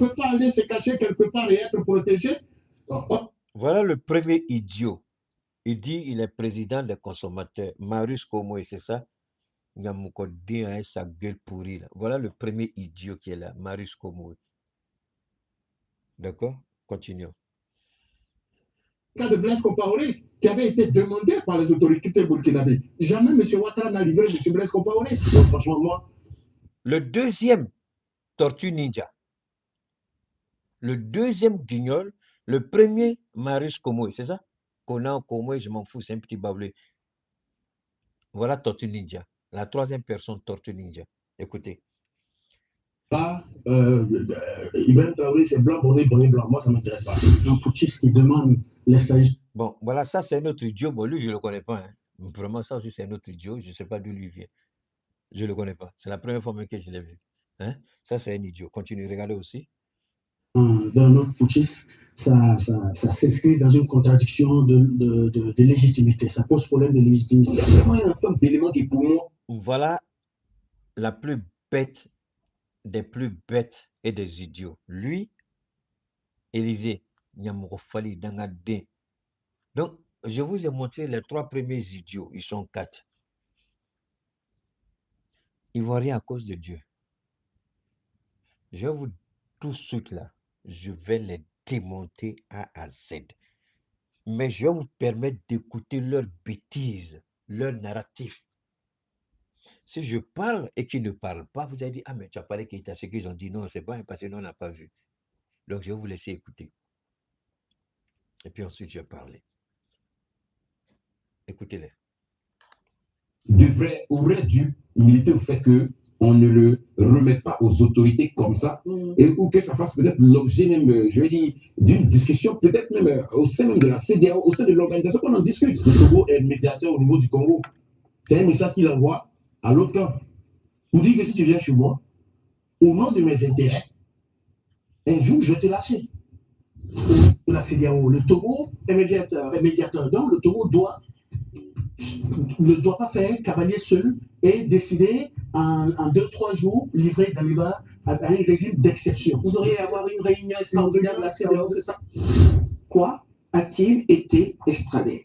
peut pas aller se cacher quelque part et être protégé. Voilà le premier idiot. Il dit il est président des consommateurs. Marius Como, c'est ça? Nyamukodé a sa gueule pourrie là. Voilà le premier idiot qui est là, Marius Como. D'accord? Continuons. Le cas de Blaise Compaoré, qui avait été demandé par les autorités burkinabées. Jamais M. Ouattara n'a livré M. Blaise Compaoré. Donc, franchement, moi. Le deuxième Tortue Ninja. Le deuxième guignol. Le premier, Marius Como, c'est ça? Conan Como, je m'en fous, c'est un petit bablé. Voilà Tortue Ninja. La troisième personne, Tortue Ninja. Écoutez. Ibrahim Traoré, c'est blanc, bonnet, blanc. Moi, ça ne m'intéresse pas. Un putschiste qui demande l'extradition. Bon, voilà, ça, c'est un autre idiot. Bon, lui, je ne le connais pas. Hein. Vraiment, ça aussi, c'est un autre idiot. Je ne sais pas d'où lui vient. Je ne le connais pas. C'est la première fois même que je l'ai vu. Hein? Ça, c'est un idiot. Continue, regardez aussi. D'un autre putschiste, ça s'inscrit dans une contradiction de légitimité. Ça pose problème de légitimité. C'est vraiment un ensemble d'éléments qui, pour moi... Voilà la plus bête des plus bêtes et des idiots. Lui, Élysée, Nyamorofali, Dangadé. Donc, je vous ai montré les trois premiers idiots. Ils sont quatre. Ils ne voient rien à cause de Dieu. Je vais vous tout de suite là, je vais les démonter A à Z. Mais je vais vous permettre d'écouter leurs bêtises, leur narratif. Si je parle et qu'ils ne parlent pas, vous allez dire, ah mais tu as parlé Keïta, ce qu'ils ont dit, non, c'est pas parce que nous, on n'a pas vu. Donc, je vais vous laisser écouter. Et puis ensuite, je vais parler. Écoutez-les. Aurait dû militer au fait qu'on ne le remette pas aux autorités comme ça, et ou que ça fasse peut-être l'objet même, je vais dire, d'une discussion, peut-être même au sein même de la CEDEAO, au sein de l'organisation qu'on en discute. Le Togo est le médiateur au niveau du Congo. C'est un message qu'il envoie à l'autre camp. Pour dire que si tu viens chez moi, au nom de mes intérêts, un jour, je vais te lâcher. De la CEDEAO, le Togo est médiateur. Donc, le Togo ne doit pas faire un cavalier seul et décider en 2-3 jours livrer Damiba à un régime d'exception. Vous auriez à avoir une réunion extraordinaire de la CEDEAO, c'est ça? Quoi a-t-il été extradé?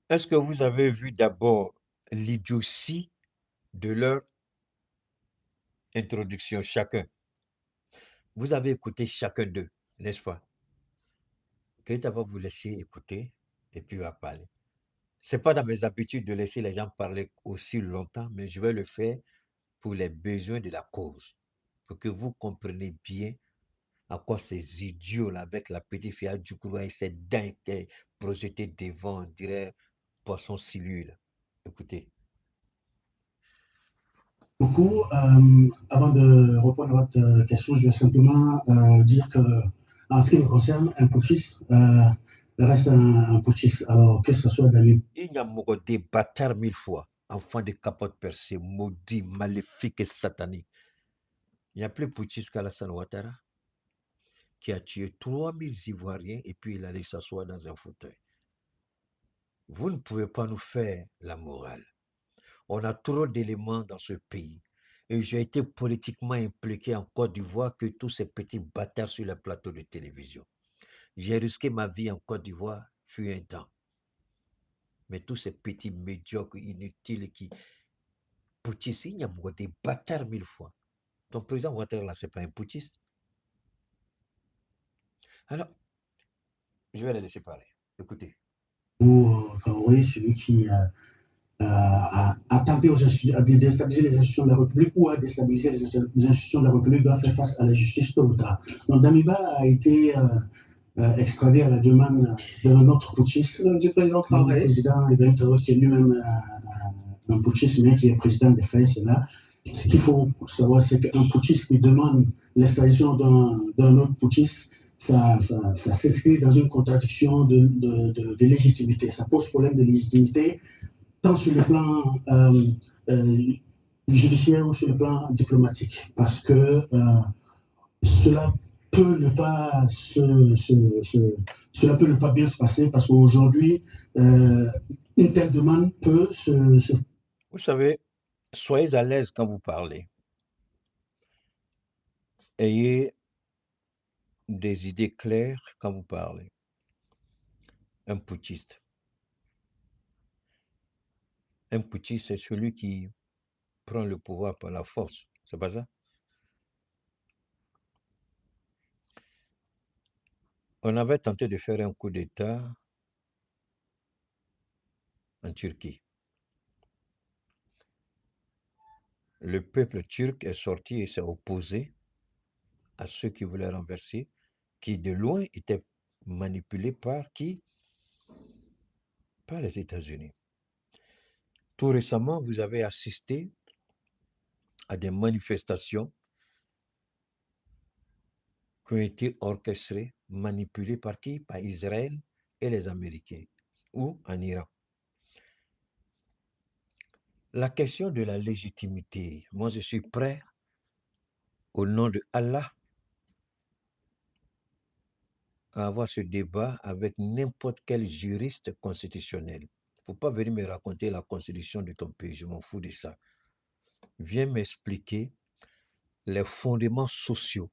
Est-ce que vous avez vu d'abord l'idiotie de leur introduction, chacun? Vous avez écouté chacun d'eux, n'est-ce pas? Keïta va vous laisser écouter et puis va parler. Ce n'est pas dans mes habitudes de laisser les gens parler aussi longtemps, mais je vais le faire pour les besoins de la cause, pour que vous compreniez bien à quoi ces idiots-là, avec la petite fille à Djoukoura et ses dents qui est projetée devant, on dirait poisson silule. Écoutez. Beaucoup. Avant de répondre à votre question, je vais simplement dire que, en ce qui me concerne, un putschiste reste un putschiste. Alors, que ce soit dans les... Il y a des bâtards 1000 fois, enfants de capote percée, maudits, maléfiques et sataniques. Il n'y a plus putschiste qu'Alassane Ouattara, qui a tué 3000 Ivoiriens et puis il allait s'asseoir dans un fauteuil. Vous ne pouvez pas nous faire la morale. On a trop d'éléments dans ce pays. Et j'ai été politiquement impliqué en Côte d'Ivoire que tous ces petits bâtards sur les plateaux de télévision. J'ai risqué ma vie en Côte d'Ivoire, fut un temps. Mais tous ces petits médiocres, inutiles qui putschistes, il y a des bâtards 1000 fois. Ton président Ouattara, là, ce n'est pas un putschiste. Alors, je vais les laisser parler. Écoutez. Traoré, celui qui a tenté de déstabiliser les institutions de la République ou à déstabiliser les institutions de la République doit faire face à la justice tôt ou tard. Donc Damiba a été extradé à la demande d'un autre putschiste, du président Traoré. Le président Ibrahim Traoré, qui est lui-même un putschiste, mais qui est président des faits, c'est là. Ce qu'il faut savoir, c'est qu'un putschiste qui demande l'extradition d'un autre putschiste, ça s'inscrit dans une contradiction de légitimité. Ça pose problème de légitimité, tant sur le plan judiciaire ou sur le plan diplomatique, parce que cela peut ne pas cela peut ne pas bien se passer, parce qu'aujourd'hui, une telle demande peut se... Vous savez, soyez à l'aise quand vous parlez. ayez des idées claires quand vous parlez. Un putschiste. Un putschiste, c'est celui qui prend le pouvoir par la force. C'est pas ça? On avait tenté de faire un coup d'État en Turquie. Le peuple turc est sorti et s'est opposé à ceux qui voulaient renverser, qui de loin étaient manipulés par qui? Par les États-Unis. Tout récemment, vous avez assisté à des manifestations qui ont été orchestrées, manipulées par qui? Par Israël et les Américains, ou en Iran. La question de la légitimité, moi je suis prêt, au nom de Allah, à avoir ce débat avec n'importe quel juriste constitutionnel. Il ne faut pas venir me raconter la constitution de ton pays, je m'en fous de ça. Viens m'expliquer les fondements sociaux.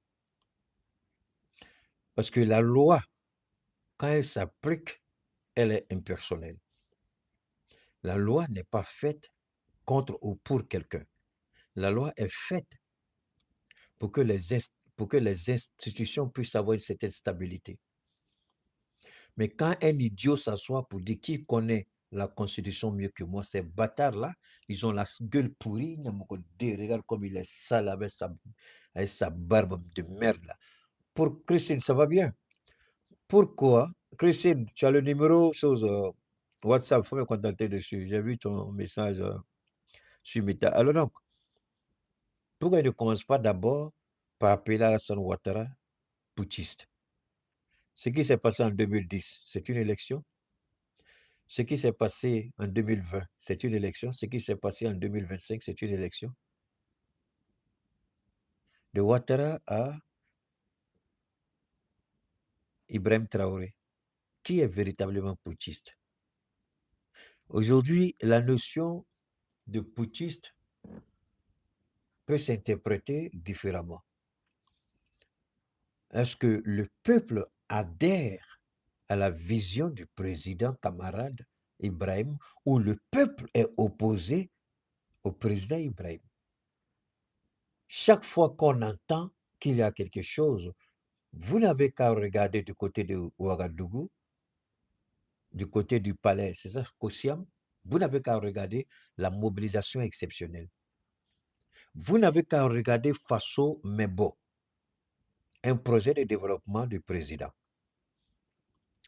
Parce que la loi, quand elle s'applique, elle est impersonnelle. La loi n'est pas faite contre ou pour quelqu'un. La loi est faite pour que les institutions puissent avoir une certaine stabilité. Mais quand un idiot s'assoit pour dire qui connaît la constitution mieux que moi, ces bâtards-là, ils ont la gueule pourrie, regarde comme il est sale avec sa barbe de merde là. Pour Christine, ça va bien. Pourquoi? Christine, tu as le numéro sur WhatsApp, il faut me contacter dessus. J'ai vu ton message sur Meta. Alors donc, pourquoi il ne commence pas d'abord par appeler Alassane Ouattara putschiste? Ce qui s'est passé en 2010, c'est une élection. Ce qui s'est passé en 2020, c'est une élection. Ce qui s'est passé en 2025, c'est une élection. De Ouattara à Ibrahim Traoré, qui est véritablement putschiste? Aujourd'hui, la notion de putschiste peut s'interpréter différemment. Est-ce que le peuple adhère à la vision du président camarade Ibrahim ou le peuple est opposé au président Ibrahim? Chaque fois qu'on entend qu'il y a quelque chose, vous n'avez qu'à regarder du côté de Ouagadougou, du côté du palais, c'est ça, Kossiam, vous n'avez qu'à regarder la mobilisation exceptionnelle. Vous n'avez qu'à regarder Faso Mebo, un projet de développement du président.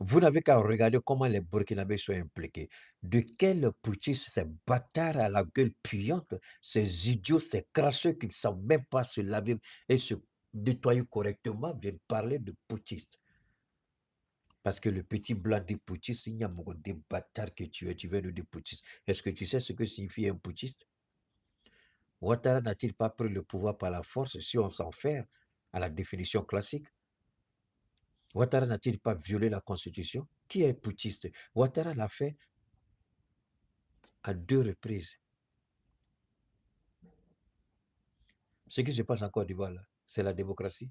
Vous n'avez qu'à regarder comment les Burkinabés sont impliqués. De quel putschistes, ces bâtards à la gueule puante, ces idiots, ces crasseux qui ne savent même pas se laver et se nettoyer correctement viennent parler de putschistes. Parce que le petit blanc des putschistes, il y a des bâtards que tu es, tu viens de des putschistes. Est-ce que tu sais ce que signifie un putschiste? Ouattara n'a-t-il pas pris le pouvoir par la force si on s'en fait à la définition classique? Ouattara n'a-t-il pas violé la Constitution? Qui est putschiste? Ouattara l'a fait à 2 reprises. Ce qui se passe en Côte d'Ivoire, c'est la démocratie.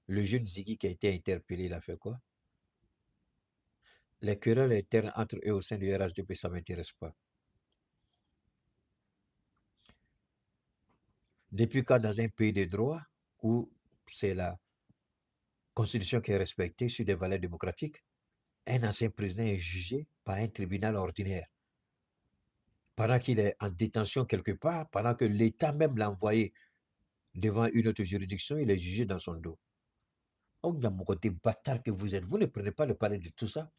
Le jeune Ziggy qui a été interpellé, il a fait quoi? Les querelles internes entre eux au sein du RHDP, ça ne m'intéresse pas. Depuis quand dans un pays de droit, où c'est la Constitution qui est respectée sur des valeurs démocratiques, un ancien président est jugé par un tribunal ordinaire, pendant qu'il est en détention quelque part, pendant que l'État même l'a envoyé devant une autre juridiction, il est jugé dans son dos. Oh, mon côté bâtard que vous êtes, vous ne prenez pas le parler de tout ça.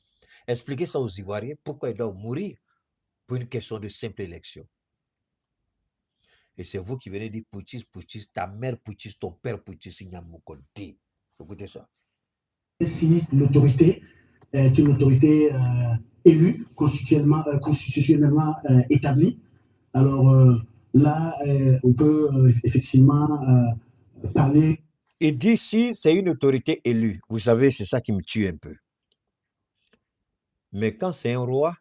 Expliquez ça aux Ivoiriens, pourquoi ils doivent mourir pour une question de simple élection. Et c'est vous qui venez dire putschiste, ta mère putschiste, ton père putschiste, il y a mon côté. Écoutez ça. Si l'autorité est une autorité élue, constitutionnellement établie, alors là, on peut effectivement parler. Et d'ici, c'est une autorité élue. Vous savez, c'est ça qui me tue un peu. Mais quand c'est un roi,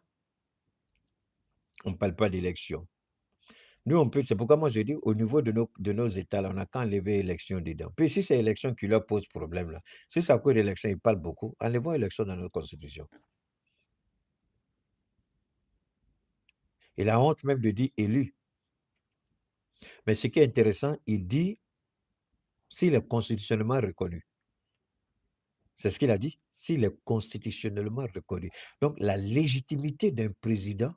on ne parle pas d'élection. Nous, on peut, c'est pourquoi moi je dis, au niveau de nos États, là, on n'a qu'à enlever l'élection dedans. Puis si c'est l'élection qui leur pose problème, là, si c'est à cause de l'élection, ils parlent beaucoup, enlevons l'élection dans notre constitution. Et la honte même de dire élu. Mais ce qui est intéressant, il dit s'il est constitutionnellement reconnu. C'est ce qu'il a dit, s'il est constitutionnellement reconnu. Donc la légitimité d'un président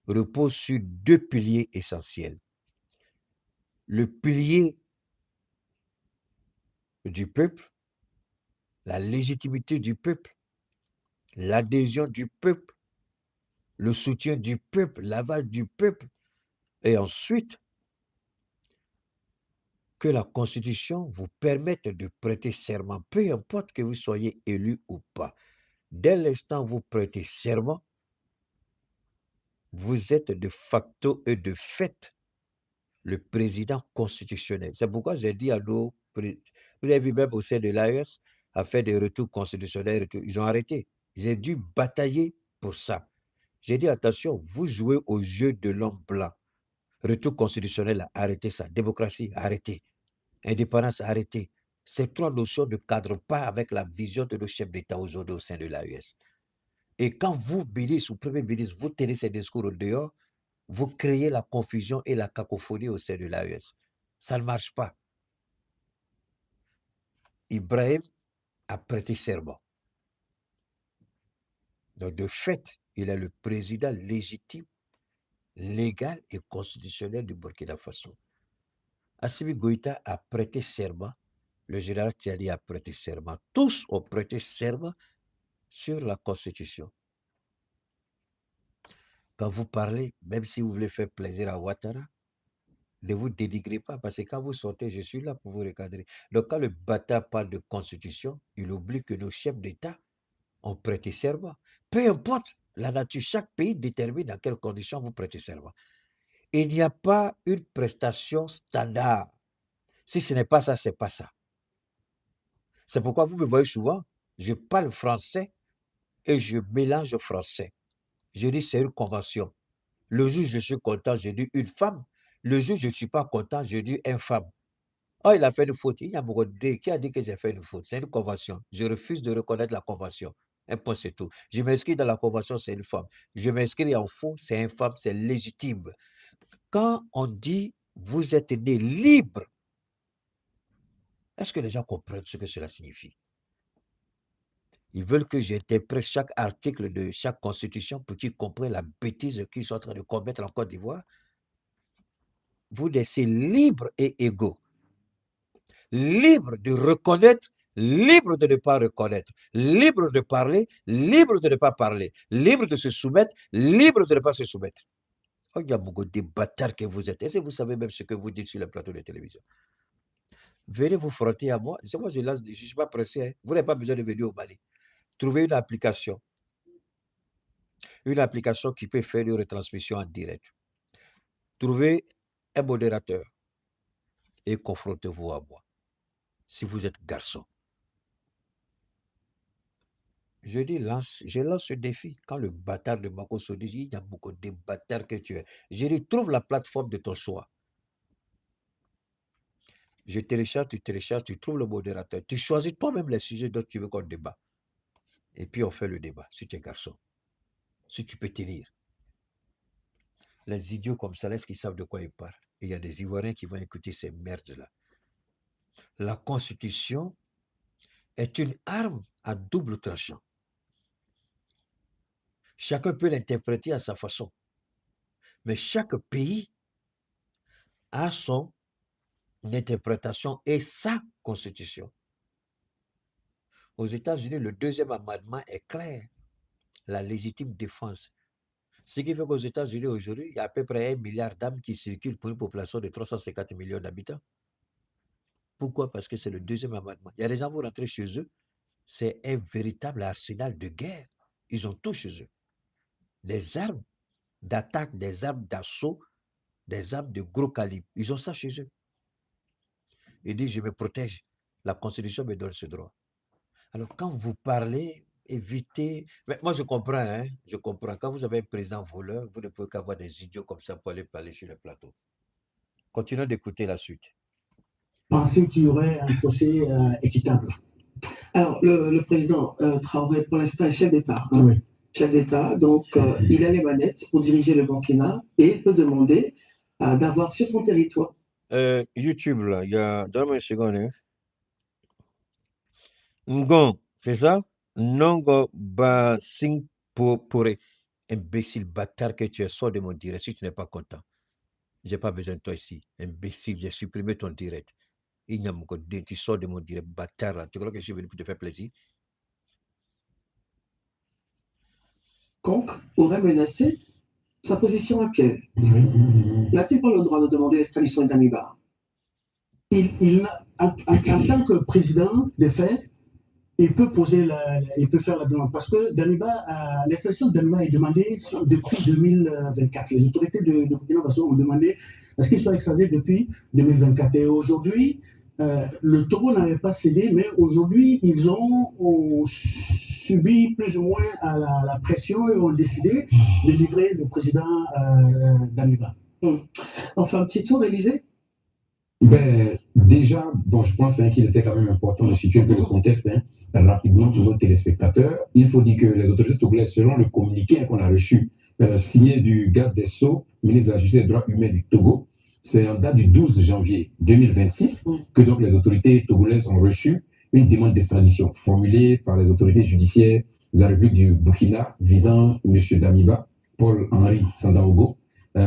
repose sur deux piliers essentiels. Le pilier du peuple, la légitimité du peuple, l'adhésion du peuple, le soutien du peuple, l'aval du peuple, et ensuite que la Constitution vous permette de prêter serment, peu importe que vous soyez élu ou pas. Dès l'instant où vous prêtez serment, vous êtes de facto et de fait le président constitutionnel. C'est pourquoi j'ai dit à nos... Vous avez vu même au sein de l'AES, à faire des retours constitutionnels, ils ont arrêté. J'ai dû batailler pour ça. J'ai dit, attention, vous jouez au jeu de l'homme blanc. Retour constitutionnel, arrêtez ça. Démocratie, arrêtez. Indépendance, arrêtez. Ces trois notions ne cadrent pas avec la vision de nos chefs d'État aujourd'hui au sein de l'AES. Et quand vous, ministre ou premier ministre, vous tenez ces discours au dehors, vous créez la confusion et la cacophonie au sein de l'AES. Ça ne marche pas. Ibrahim a prêté serment. Donc, de fait, il est le président légitime, légal et constitutionnel du Burkina Faso. Assimi Goïta a prêté serment. Le général Tiani a prêté serment. Tous ont prêté serment sur la Constitution. Quand vous parlez, même si vous voulez faire plaisir à Ouattara, ne vous dénigrez pas, parce que quand vous sortez, je suis là pour vous recadrer. Donc, quand le bâtard parle de constitution, il oublie que nos chefs d'État ont prêté serment. Peu importe la nature, chaque pays détermine dans quelles conditions vous prêtez serment. Il n'y a pas une prestation standard. Si ce n'est pas ça, c'est pas ça. C'est pourquoi vous me voyez souvent, je parle français et je mélange français. Je dis c'est une convention. Le jour où je suis content, je dis une femme. Le jour où je ne suis pas content, je dis une femme. Oh, il a fait une faute. Il y a beaucoup de qui a dit que j'ai fait une faute. C'est une convention. Je refuse de reconnaître la convention. Un point, c'est tout. Je m'inscris dans la convention, c'est une femme. Je m'inscris en faux, c'est une femme, c'est légitime. Quand on dit vous êtes né libre, est-ce que les gens comprennent ce que cela signifie? Ils veulent que j'interprète chaque article de chaque constitution pour qu'ils comprennent la bêtise qu'ils sont en train de commettre en Côte d'Ivoire. Vous laissez libres et égaux. Libre de reconnaître, libre de ne pas reconnaître, libre de parler, libre de ne pas parler, libre de se soumettre, libre de ne pas se soumettre. Oh, il y a beaucoup de bâtards que vous êtes. Est-ce que vous savez même ce que vous dites sur le plateau de télévision? Venez vous frotter à moi. C'est moi, je ne suis pas pressé. Hein. Vous n'avez pas besoin de venir au Mali. Trouvez une application qui peut faire une retransmission en direct. Trouvez un modérateur et confrontez-vous à moi. Si vous êtes garçon. Je lance ce défi. Quand le bâtard de Makosso dit, il y a beaucoup de bâtards que tu es. Je dis, trouve la plateforme de ton choix. Je télécharge, tu trouves le modérateur. Tu choisis toi-même les sujets dont tu veux qu'on débat. Et puis on fait le débat, si tu es garçon. Si tu peux tenir. Les idiots comme ça, est-ce qu'ils savent de quoi ils parlent? Et il y a des Ivoiriens qui vont écouter ces merdes-là. La Constitution est une arme à double tranchant. Chacun peut l'interpréter à sa façon. Mais chaque pays a son interprétation et sa constitution. Aux États-Unis, le deuxième amendement est clair. La légitime défense. Ce qui fait qu'aux États-Unis, aujourd'hui, il y a à peu près 1 milliard d'âmes qui circulent pour une population de 350 millions d'habitants. Pourquoi? Parce que c'est le deuxième amendement. Il y a des gens qui vont rentrer chez eux. C'est un véritable arsenal de guerre. Ils ont tout chez eux. Des armes d'attaque, des armes d'assaut, des armes de gros calibre. Ils ont ça chez eux. Ils disent, je me protège. La Constitution me donne ce droit. Alors, quand vous parlez, évitez... Mais moi, je comprends, hein. Je comprends. Quand vous avez un président voleur, vous ne pouvez qu'avoir des idiots comme ça pour aller parler sur le plateau. Continuons d'écouter la suite. Pensez qu'il y aurait un procès équitable. Alors, le président Traoré, pour l'instant, est chef d'État. Hein. Oui. Chef d'État, donc il a les manettes pour diriger le Burkina et peut demander d'avoir sur son territoire. YouTube, là, il y a... Donne-moi une seconde. Hein. Ngon, c'est ça? Nongo ba sing pore. Imbécile bâtard que tu es, sors de mon direct si tu n'es pas content. J'ai pas besoin de toi ici. Imbécile, j'ai supprimé ton direct. Il n'y a mon code, tu sors de mon direct, bâtard là. Tu crois que je suis venu pour te faire plaisir? Conque aurait menacé sa position actuelle. N'a-t-il pas le droit de demander l'extradition d'Amiba? En tant que président des faits, il peut faire la demande parce que l'extradition de Damiba est demandée depuis 2024. Les autorités de Burkina Faso ont demandé à ce qu'il soit extradé depuis 2024. Et aujourd'hui, le Togo n'avait pas cédé, mais aujourd'hui, ils ont subi plus ou moins à la pression et ont décidé de livrer le président Damiba. On fait un petit tour, Élysée? Ben, déjà, bon, je pense qu'il était quand même important de situer un peu le contexte rapidement pour nos téléspectateurs. Il faut dire que les autorités togolaises, selon le communiqué qu'on a reçu, signé du garde des Sceaux, ministre de la Justice et des Droits humains du Togo, c'est en date du 12 janvier 2026 que donc les autorités togolaises ont reçu une demande d'extradition formulée par les autorités judiciaires de la République du Burkina visant M. Damiba, Paul-Henri Sandaogo,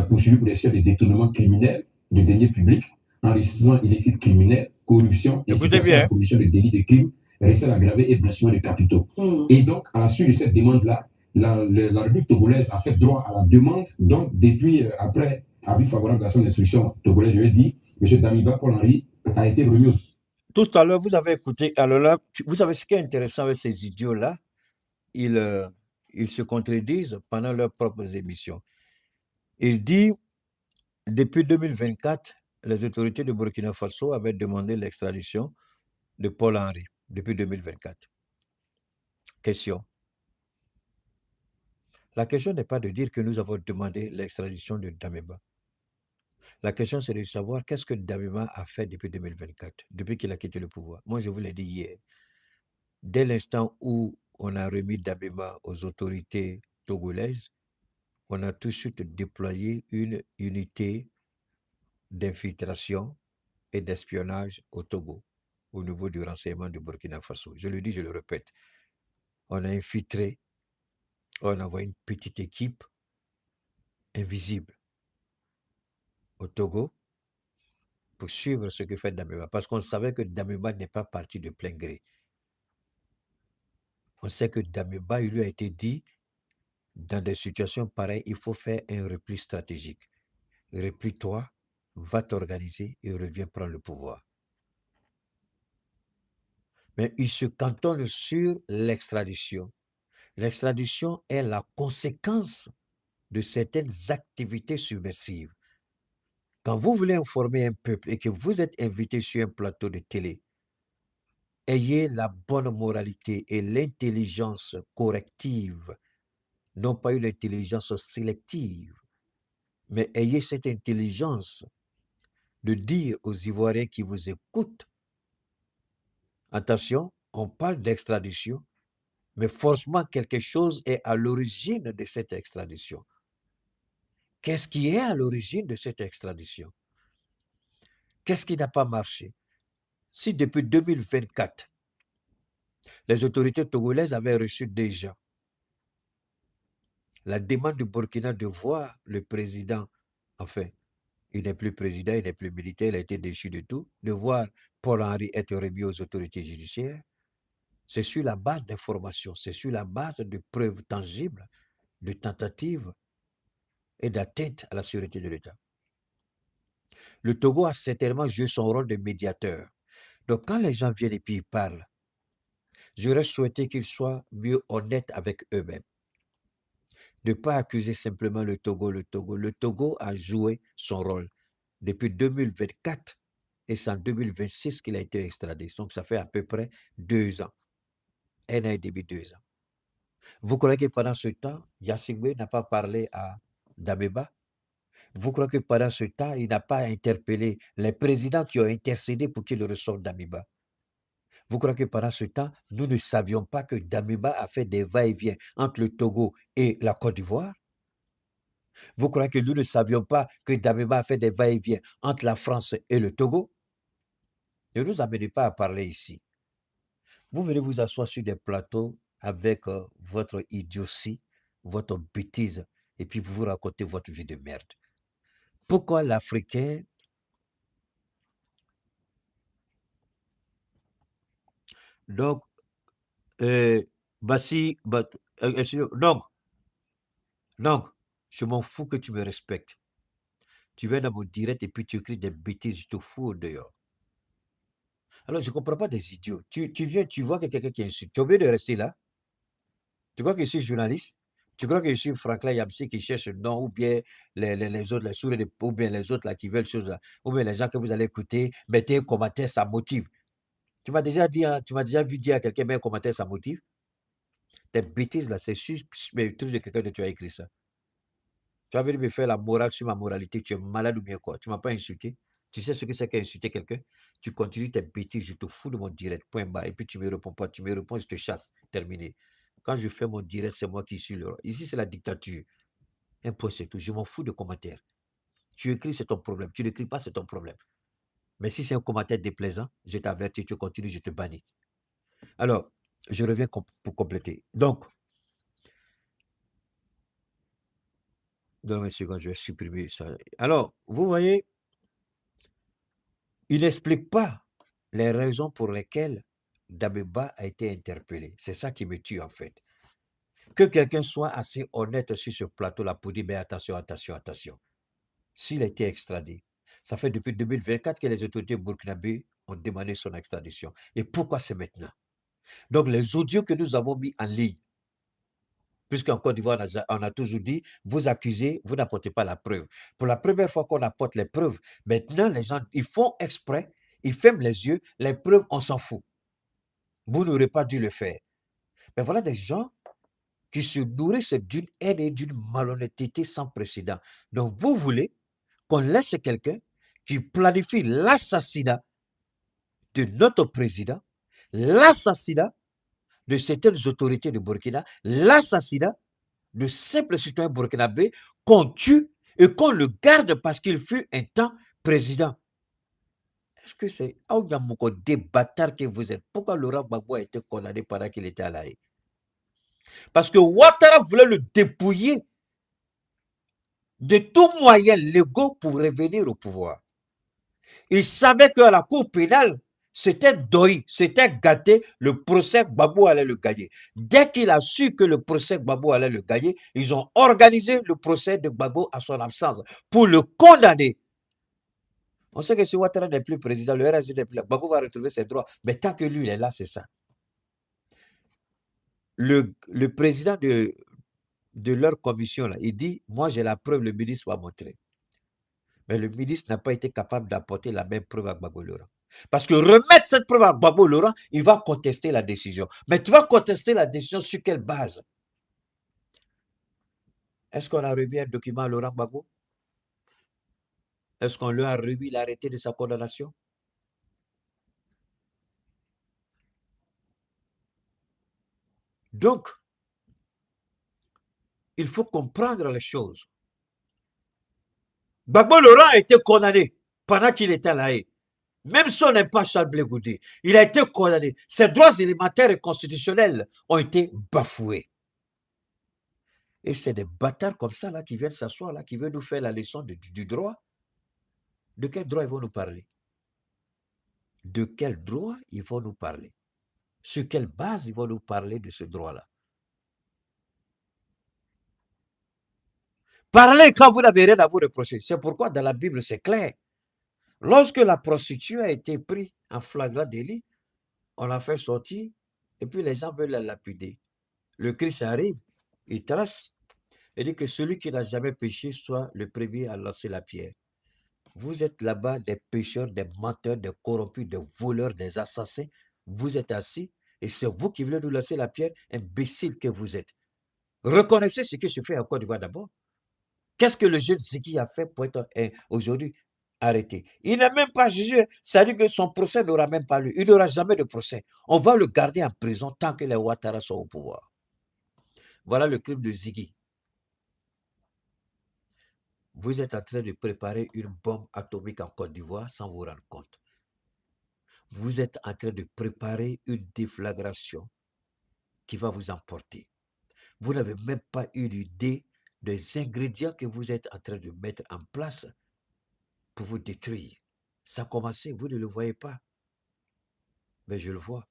poursuivi pour des faits de détournement criminel de deniers publics, enrichissement illicite criminel, corruption, incitation à la commission de délits de crime, recel aggravé et blanchiment de capitaux. Et donc, à la suite de cette demande-là, la République togolaise a fait droit à la demande. Donc, depuis, après avis favorable de la Chambre d'instruction togolaise, je vais dire, M. Damiba Paul-Henri a été remis aux... Tout à l'heure, vous avez écouté, alors là, vous savez ce qui est intéressant avec ces idiots-là, ils se contredisent pendant leurs propres émissions. Il dit, depuis 2024, les autorités de Burkina Faso avaient demandé l'extradition de Paul-Henri, depuis 2024. Question. La question n'est pas de dire que nous avons demandé l'extradition de Damiba. La question, c'est de savoir qu'est-ce que Damiba a fait depuis 2024, depuis qu'il a quitté le pouvoir. Moi, je vous l'ai dit hier. Dès l'instant où on a remis Damiba aux autorités togolaises, on a tout de suite déployé une unité d'infiltration et d'espionnage au Togo, au niveau du renseignement du Burkina Faso. Je le dis, je le répète. On a infiltré, on a envoyé une petite équipe invisible au Togo pour suivre ce que fait Damiba, parce qu'on savait que Damiba n'est pas parti de plein gré. On sait que Damiba, il lui a été dit, dans des situations pareilles, il faut faire un repli stratégique. Replie-toi, va t'organiser et reviens prendre le pouvoir. Mais il se cantonne sur l'extradition. L'extradition est la conséquence de certaines activités subversives. Quand vous voulez informer un peuple et que vous êtes invité sur un plateau de télé, ayez la bonne moralité et l'intelligence corrective, non pas une intelligence sélective, mais ayez cette intelligence de dire aux Ivoiriens qui vous écoutent, attention, on parle d'extradition, mais forcément quelque chose est à l'origine de cette extradition. Qu'est-ce qui est à l'origine de cette extradition? Qu'est-ce qui n'a pas marché? Si depuis 2024, les autorités togolaises avaient reçu déjà la demande du Burkina de voir le président, enfin, il n'est plus président, il n'est plus militaire, il a été déchu de tout, de voir Paul-Henri être remis aux autorités judiciaires, c'est sur la base d'informations, c'est sur la base de preuves tangibles, de tentatives et d'atteinte à la sûreté de l'État. Le Togo a certainement joué son rôle de médiateur. Donc, quand les gens viennent et puis ils parlent, j'aurais souhaité qu'ils soient mieux honnêtes avec eux-mêmes. De ne pas accuser simplement le Togo. Le Togo a joué son rôle. Depuis 2024, et c'est en 2026 qu'il a été extradé. Donc, ça fait à peu près 2 ans. 1 an et demi, 2 ans. Vous croyez que pendant ce temps, Yassingbe n'a pas parlé à Damiba? Vous croyez que pendant ce temps, il n'a pas interpellé les présidents qui ont intercédé pour qu'il ressorte d'Amiba? Vous croyez que pendant ce temps, nous ne savions pas que Damiba a fait des va-et-vient entre le Togo et la Côte d'Ivoire? Vous croyez que nous ne savions pas que Damiba a fait des va-et-vient entre la France et le Togo? Ne nous amenez pas à parler ici. Vous venez vous asseoir sur des plateaux avec votre idiotie, votre bêtise, et puis vous vous racontez votre vie de merde. Pourquoi l'Africain... Donc, donc, je m'en fous que tu me respectes. Tu viens dans mon direct et puis tu écris des bêtises, je te fous au dehors. Alors, je ne comprends pas des idiots. Tu viens, tu vois que quelqu'un qui insulte. Tu es obligé de rester là. Tu crois que je suis journaliste? Tu crois que je suis Franklin Yamsi qui cherche non, ou bien les autres, les souris, ou bien les autres là qui veulent choses là, ou bien les gens que vous allez écouter, mettez un commentaire, ça motive. Tu m'as déjà dit, tu m'as déjà vu dire à quelqu'un, mets un commentaire, ça motive. Tes bêtises là, c'est sûr, mais le truc de quelqu'un que tu as écrit ça. Tu as venu me faire la morale sur ma moralité, tu es malade ou bien quoi? Tu ne m'as pas insulté? Tu sais ce que c'est qu'insulter quelqu'un? Tu continues tes bêtises, je te fous de mon direct, point bas, et puis tu me réponds pas, tu me réponds, je te chasse, terminé. Quand je fais mon direct, c'est moi qui suis le roi. Ici, c'est la dictature. Un point, c'est tout. Je m'en fous de commentaires. Tu écris, c'est ton problème. Tu n'écris pas, c'est ton problème. Mais si c'est un commentaire déplaisant, je t'avertis, tu continues, je te bannis. Alors, je reviens pour compléter. Donc, dans une seconde, je vais supprimer ça. Alors, vous voyez, il n'explique pas les raisons pour lesquelles Damiba a été interpellé. C'est ça qui me tue en fait. Que quelqu'un soit assez honnête sur ce plateau-là pour dire, mais attention, attention, attention. S'il a été extradé, ça fait depuis 2024 que les autorités burkinabées ont demandé son extradition. Et pourquoi c'est maintenant? Donc les audios que nous avons mis en ligne, puisqu'en Côte d'Ivoire, on a toujours dit, vous accusez, vous n'apportez pas la preuve. Pour la première fois qu'on apporte les preuves, maintenant les gens, ils font exprès, ils ferment les yeux, les preuves, on s'en fout. Vous n'aurez pas dû le faire. Mais voilà des gens qui se nourrissent d'une haine et d'une malhonnêteté sans précédent. Donc vous voulez qu'on laisse quelqu'un qui planifie l'assassinat de notre président, l'assassinat de certaines autorités de Burkina, l'assassinat de simples citoyens burkinabés qu'on tue et qu'on le garde parce qu'il fut un temps président. Est-ce que c'est Aouyamoko des bâtards que vous êtes? Pourquoi Laurent Gbagbo a été condamné pendant qu'il était à La Haye? Parce que Ouattara voulait le dépouiller de tout moyen légaux pour revenir au pouvoir. Il savait qu'à la cour pénale, c'était doi, c'était gâté, le procès Gbagbo allait le gagner. Dès qu'il a su que le procès Gbagbo allait le gagner, ils ont organisé le procès de Gbagbo à son absence pour le condamner. On sait que si Ouattara n'est plus président, le RSG n'est plus là, Gbagbo va retrouver ses droits. Mais tant que lui, il est là, c'est ça. Le président de leur commission, là, il dit, moi j'ai la preuve, le ministre va montrer. Mais le ministre n'a pas été capable d'apporter la même preuve à Gbagbo Laurent. Parce que remettre cette preuve à Gbagbo Laurent, il va contester la décision. Mais tu vas contester la décision sur quelle base? Est-ce qu'on a remis un document à Laurent Gbagbo? Est-ce qu'on lui a remis l'arrêté de sa condamnation? Donc, il faut comprendre les choses. Gbagbo Laurent a été condamné pendant qu'il était à La Haye. Même si on n'aime pas Charles Blé Goudé, il a été condamné. Ses droits élémentaires et constitutionnels ont été bafoués. Et c'est des bâtards comme ça là qui viennent s'asseoir là, qui veulent nous faire la leçon du droit. De quel droit ils vont nous parler? De quel droit ils vont nous parler? Sur quelle base ils vont nous parler de ce droit-là? Parlez quand vous n'avez rien à vous reprocher. C'est pourquoi dans la Bible, c'est clair. Lorsque la prostituée a été prise en flagrant délit, on l'a fait sortir et puis les gens veulent la lapider. Le Christ arrive, il trace et dit que celui qui n'a jamais péché soit le premier à lancer la pierre. Vous êtes là-bas des pécheurs, des menteurs, des corrompus, des voleurs, des assassins. Vous êtes assis et c'est vous qui voulez nous lancer la pierre, imbécile que vous êtes. Reconnaissez ce qui se fait en Côte d'Ivoire d'abord. Qu'est-ce que le jeune Ziggy a fait pour être aujourd'hui arrêté? Il n'est même pas jugé. Ça veut dire que son procès n'aura même pas lieu. Il n'aura jamais de procès. On va le garder en prison tant que les Ouattara sont au pouvoir. Voilà le crime de Ziggy. Vous êtes en train de préparer une bombe atomique en Côte d'Ivoire sans vous rendre compte. Vous êtes en train de préparer une déflagration qui va vous emporter. Vous n'avez même pas eu l'idée des ingrédients que vous êtes en train de mettre en place pour vous détruire. Ça a commencé, vous ne le voyez pas. Mais je le vois.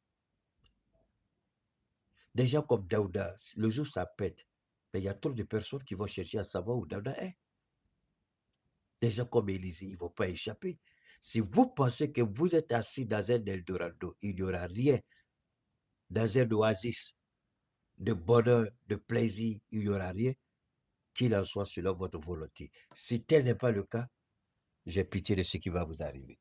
Des gens comme Daouda, le jour ça pète, mais il y a trop de personnes qui vont chercher à savoir où Daouda est. Des gens comme Élysée, ils ne vont pas échapper. Si vous pensez que vous êtes assis dans un Eldorado, il n'y aura rien. Dans un oasis de bonheur, de plaisir, il n'y aura rien. Qu'il en soit selon votre volonté. Si tel n'est pas le cas, j'ai pitié de ce qui va vous arriver.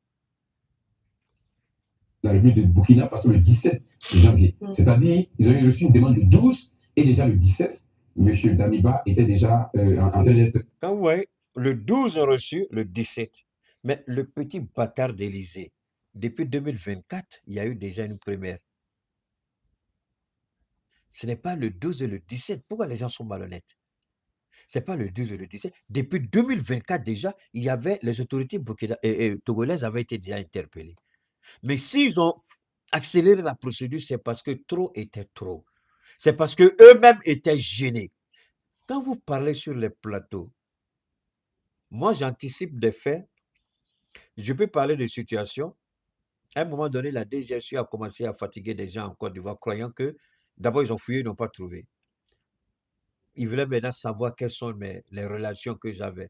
La République de Burkina Faso le 17 janvier. C'est-à-dire, ils ont reçu une demande le 12 et déjà le 17, M. Damiba était déjà en train d'être. Quand vous voyez, le 12 ont reçu, le 17. Mais le petit bâtard d'Élysée, depuis 2024, il y a eu déjà une première. Ce n'est pas le 12 et le 17. Pourquoi les gens sont malhonnêtes? Ce n'est pas le 12 et le 17. Depuis 2024 déjà, il y avait les autorités togolaises avaient été déjà interpellées. Mais s'ils ont accéléré la procédure, c'est parce que trop était trop. C'est parce qu'eux-mêmes étaient gênés. Quand vous parlez sur les plateaux, moi j'anticipe des faits. Je peux parler de situations. À un moment donné, la DGSU a commencé à fatiguer des gens en Côte d'Ivoire, croyant que d'abord ils ont fouillé, ils n'ont pas trouvé. Ils voulaient maintenant savoir quelles sont les relations que j'avais.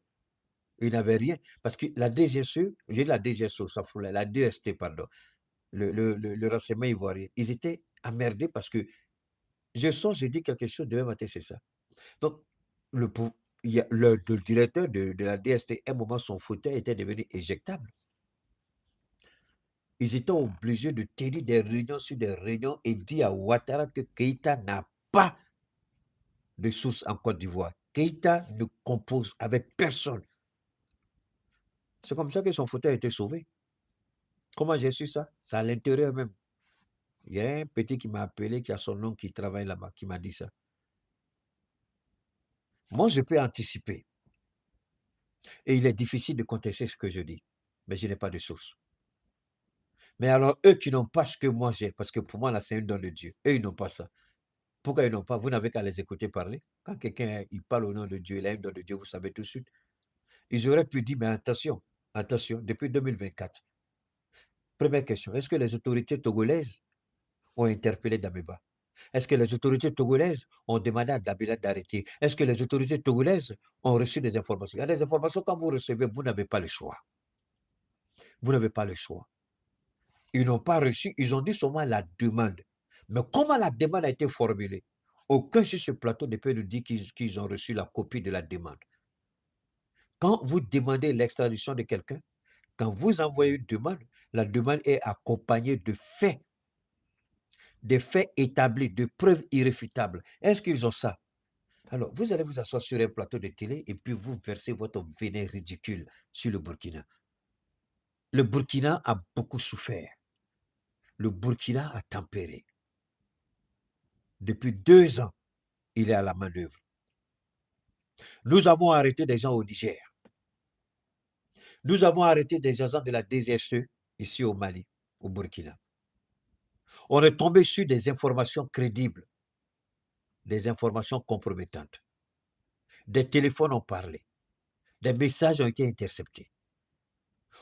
Ils n'avaient rien. Parce que la DGSU, j'ai dit la DGSU, ça fout la DST, pardon, le renseignement ivoirien, ils étaient emmerdés parce que j'ai dit quelque chose, demain matin, c'est ça. Donc, le directeur de la DST, à un moment, son fauteuil était devenu éjectable. Ils étaient obligés de tenir des réunions sur des réunions et dire à Ouattara que Keïta n'a pas de source en Côte d'Ivoire. Keïta ne compose avec personne. C'est comme ça que son fauteuil a été sauvé. Comment j'ai su ça? C'est à l'intérieur même. Il y a un petit qui m'a appelé, qui a son nom, qui travaille là-bas, qui m'a dit ça. Moi, je peux anticiper. Et il est difficile de contester ce que je dis. Mais je n'ai pas de source. Mais alors, eux qui n'ont pas ce que moi j'ai, parce que pour moi, là, c'est un don de Dieu. Eux, ils n'ont pas ça. Pourquoi ils n'ont pas? Vous n'avez qu'à les écouter parler. Quand quelqu'un il parle au nom de Dieu, il a un don de Dieu, vous savez tout de suite. Ils auraient pu dire, mais attention, depuis 2024. Première question, est-ce que les autorités togolaises ont interpellé Damiba? Est-ce que les autorités togolaises ont demandé à Dabila d'arrêter? Est-ce que les autorités togolaises ont reçu des informations? Il y a des informations, quand vous recevez, vous n'avez pas le choix. Vous n'avez pas le choix. Ils n'ont pas reçu, ils ont dit seulement la demande. Mais comment la demande a été formulée? Aucun sur ce plateau ne peut nous dire qu'ils ont reçu la copie de la demande. Quand vous demandez l'extradition de quelqu'un, quand vous envoyez une demande, la demande est accompagnée de faits, des faits établis, de preuves irréfutables. Est-ce qu'ils ont ça? Alors, vous allez vous asseoir sur un plateau de télé et puis vous versez votre venin ridicule sur le Burkina. Le Burkina a beaucoup souffert. Le Burkina a tempéré. Depuis 2 ans, il est à la manœuvre. Nous avons arrêté des gens au Niger. Nous avons arrêté des agents de la DGSE ici au Mali, au Burkina. On est tombé sur des informations crédibles, des informations compromettantes. Des téléphones ont parlé. Des messages ont été interceptés.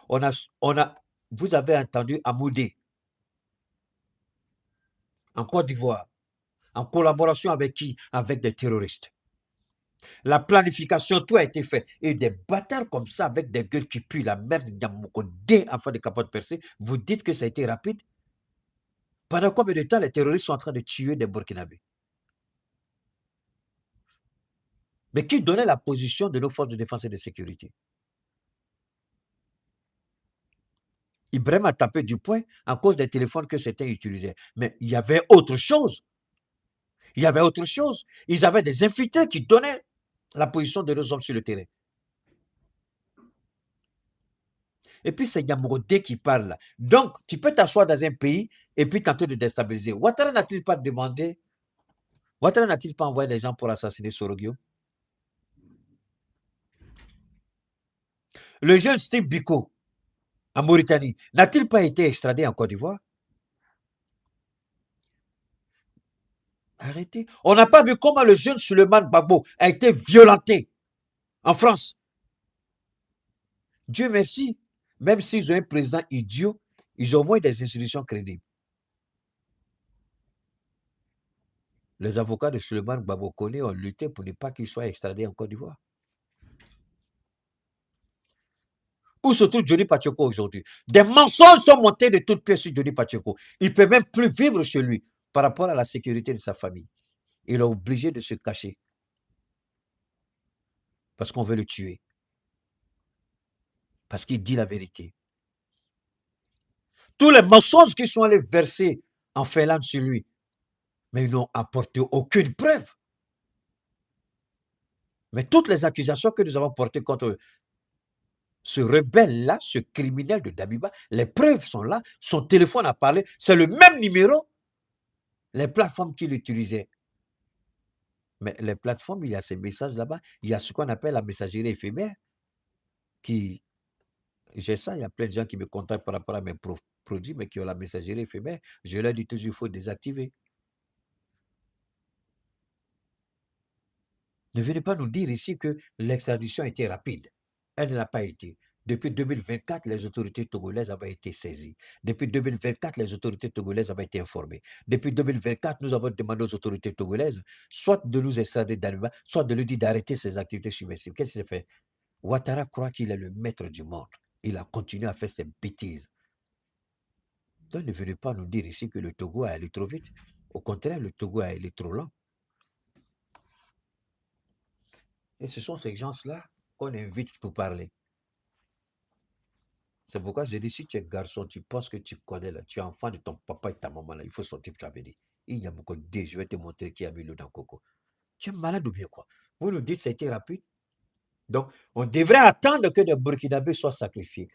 Vous avez entendu Amoudé, en Côte d'Ivoire, en collaboration avec qui? Avec des terroristes. La planification, tout a été fait. Et des bâtards comme ça, avec des gueules qui puent la merde, dès enfants de capote percée, vous dites que ça a été rapide? Pendant combien de temps les terroristes sont en train de tuer des Burkinabés? Mais qui donnait la position de nos forces de défense et de sécurité? Ibrahim a tapé du poing à cause des téléphones que certains utilisaient. Mais il y avait autre chose. Il y avait autre chose. Ils avaient des infiltrés qui donnaient la position de nos hommes sur le terrain. Et puis c'est Yamrodé qui parle là. Donc, tu peux t'asseoir dans un pays et puis tenter de déstabiliser. Ouattara n'a-t-il pas demandé, Ouattara n'a-t-il pas envoyé des gens pour assassiner Sorogio? Le jeune Steve Biko, en Mauritanie, n'a-t-il pas été extradé en Côte d'Ivoire? Arrêtez. On n'a pas vu comment le jeune Suleiman Babo a été violenté en France. Dieu merci, même s'ils ont un président idiot, ils ont au moins des institutions crédibles. Les avocats de Suleiman Babo Koné ont lutté pour ne pas qu'il soit extradé en Côte d'Ivoire. Où se trouve Johnny Pacheco aujourd'hui? Des mensonges sont montés de toutes pièces sur Johnny Pacheco. Il ne peut même plus vivre chez lui par rapport à la sécurité de sa famille. Il est obligé de se cacher parce qu'on veut le tuer. Parce qu'il dit la vérité. Tous les mensonges qui sont allés verser en Finlande sur lui, mais ils n'ont apporté aucune preuve. Mais toutes les accusations que nous avons portées contre ce rebelle-là, ce criminel de Damiba, les preuves sont là, son téléphone a parlé, c'est le même numéro, les plateformes qu'il utilisait. Mais les plateformes, il y a ces messages là-bas, il y a ce qu'on appelle la messagerie éphémère, qui, j'ai ça, il y a plein de gens qui me contactent par rapport à mes produits, mais qui ont la messagerie éphémère. Je leur dis toujours, il faut désactiver. Ne venez pas nous dire ici que l'extradition était rapide. Elle ne l'a pas été. Depuis 2024, les autorités togolaises avaient été saisies. Depuis 2024, les autorités togolaises avaient été informées. Depuis 2024, nous avons demandé aux autorités togolaises soit de nous extrader d'Aniba, soit de lui dire d'arrêter ses activités submersibles. Qu'est-ce qu'il s'est fait? Ouattara croit qu'il est le maître du monde. Il a continué à faire ses bêtises. Donc ne venez pas nous dire ici que le Togo a allé trop vite. Au contraire, le Togo a allé trop lent. Et ce sont ces gens-là qu'on invite pour parler. C'est pourquoi je dis, si tu es garçon, tu penses que tu connais, là, tu es enfant de ton papa et ta maman, là, il faut sortir pour t'amener. Il y a beaucoup de je vais te montrer qui a mis l'eau dans le coco. Tu es malade ou bien quoi? Vous nous dites que ça a été rapide. Donc, on devrait attendre que des Burkinabés soient sacrifiés.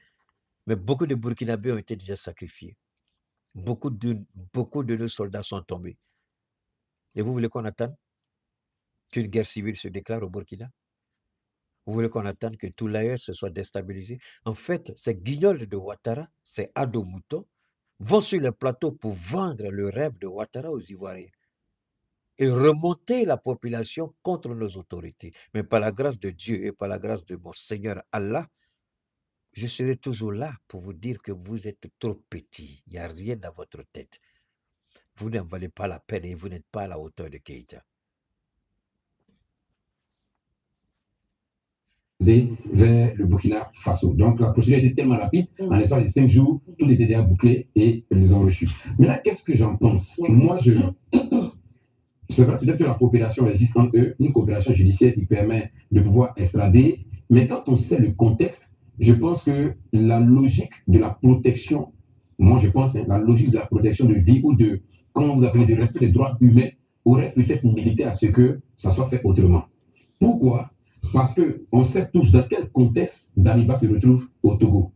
Mais beaucoup de Burkinabés ont été déjà sacrifiés. Beaucoup de nos soldats sont tombés. Et vous voulez qu'on attende qu'une guerre civile se déclare au Burkina? Vous voulez qu'on attende que tout l'AES se soit déstabilisé? En fait, ces guignols de Ouattara, ces ados moutons, vont sur le plateau pour vendre le rêve de Ouattara aux Ivoiriens et remonter la population contre nos autorités. Mais par la grâce de Dieu et par la grâce de mon Seigneur Allah, je serai toujours là pour vous dire que vous êtes trop petits. Il n'y a rien dans votre tête. Vous n'en valez pas la peine et vous n'êtes pas à la hauteur de Keïta. Vers le Burkina Faso. Donc la procédure était tellement rapide, en l'espace de 5 jours, tout était déjà bouclé et ils ont reçu. Maintenant, qu'est-ce que j'en pense? Moi, c'est vrai, peut-être que la coopération existe entre eux, une coopération judiciaire qui permet de pouvoir extrader, mais quand on sait le contexte, je pense que la logique de la protection, moi je pense, la logique de la protection de vie ou de, comment vous appelez, de respect des droits humains, aurait peut-être milité à ce que ça soit fait autrement. Pourquoi? Parce qu'on sait tous dans quel contexte Damiba se retrouve au Togo.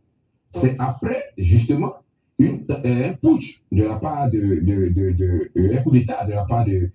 C'est après, justement, un putsch de la part un coup d'État de la part du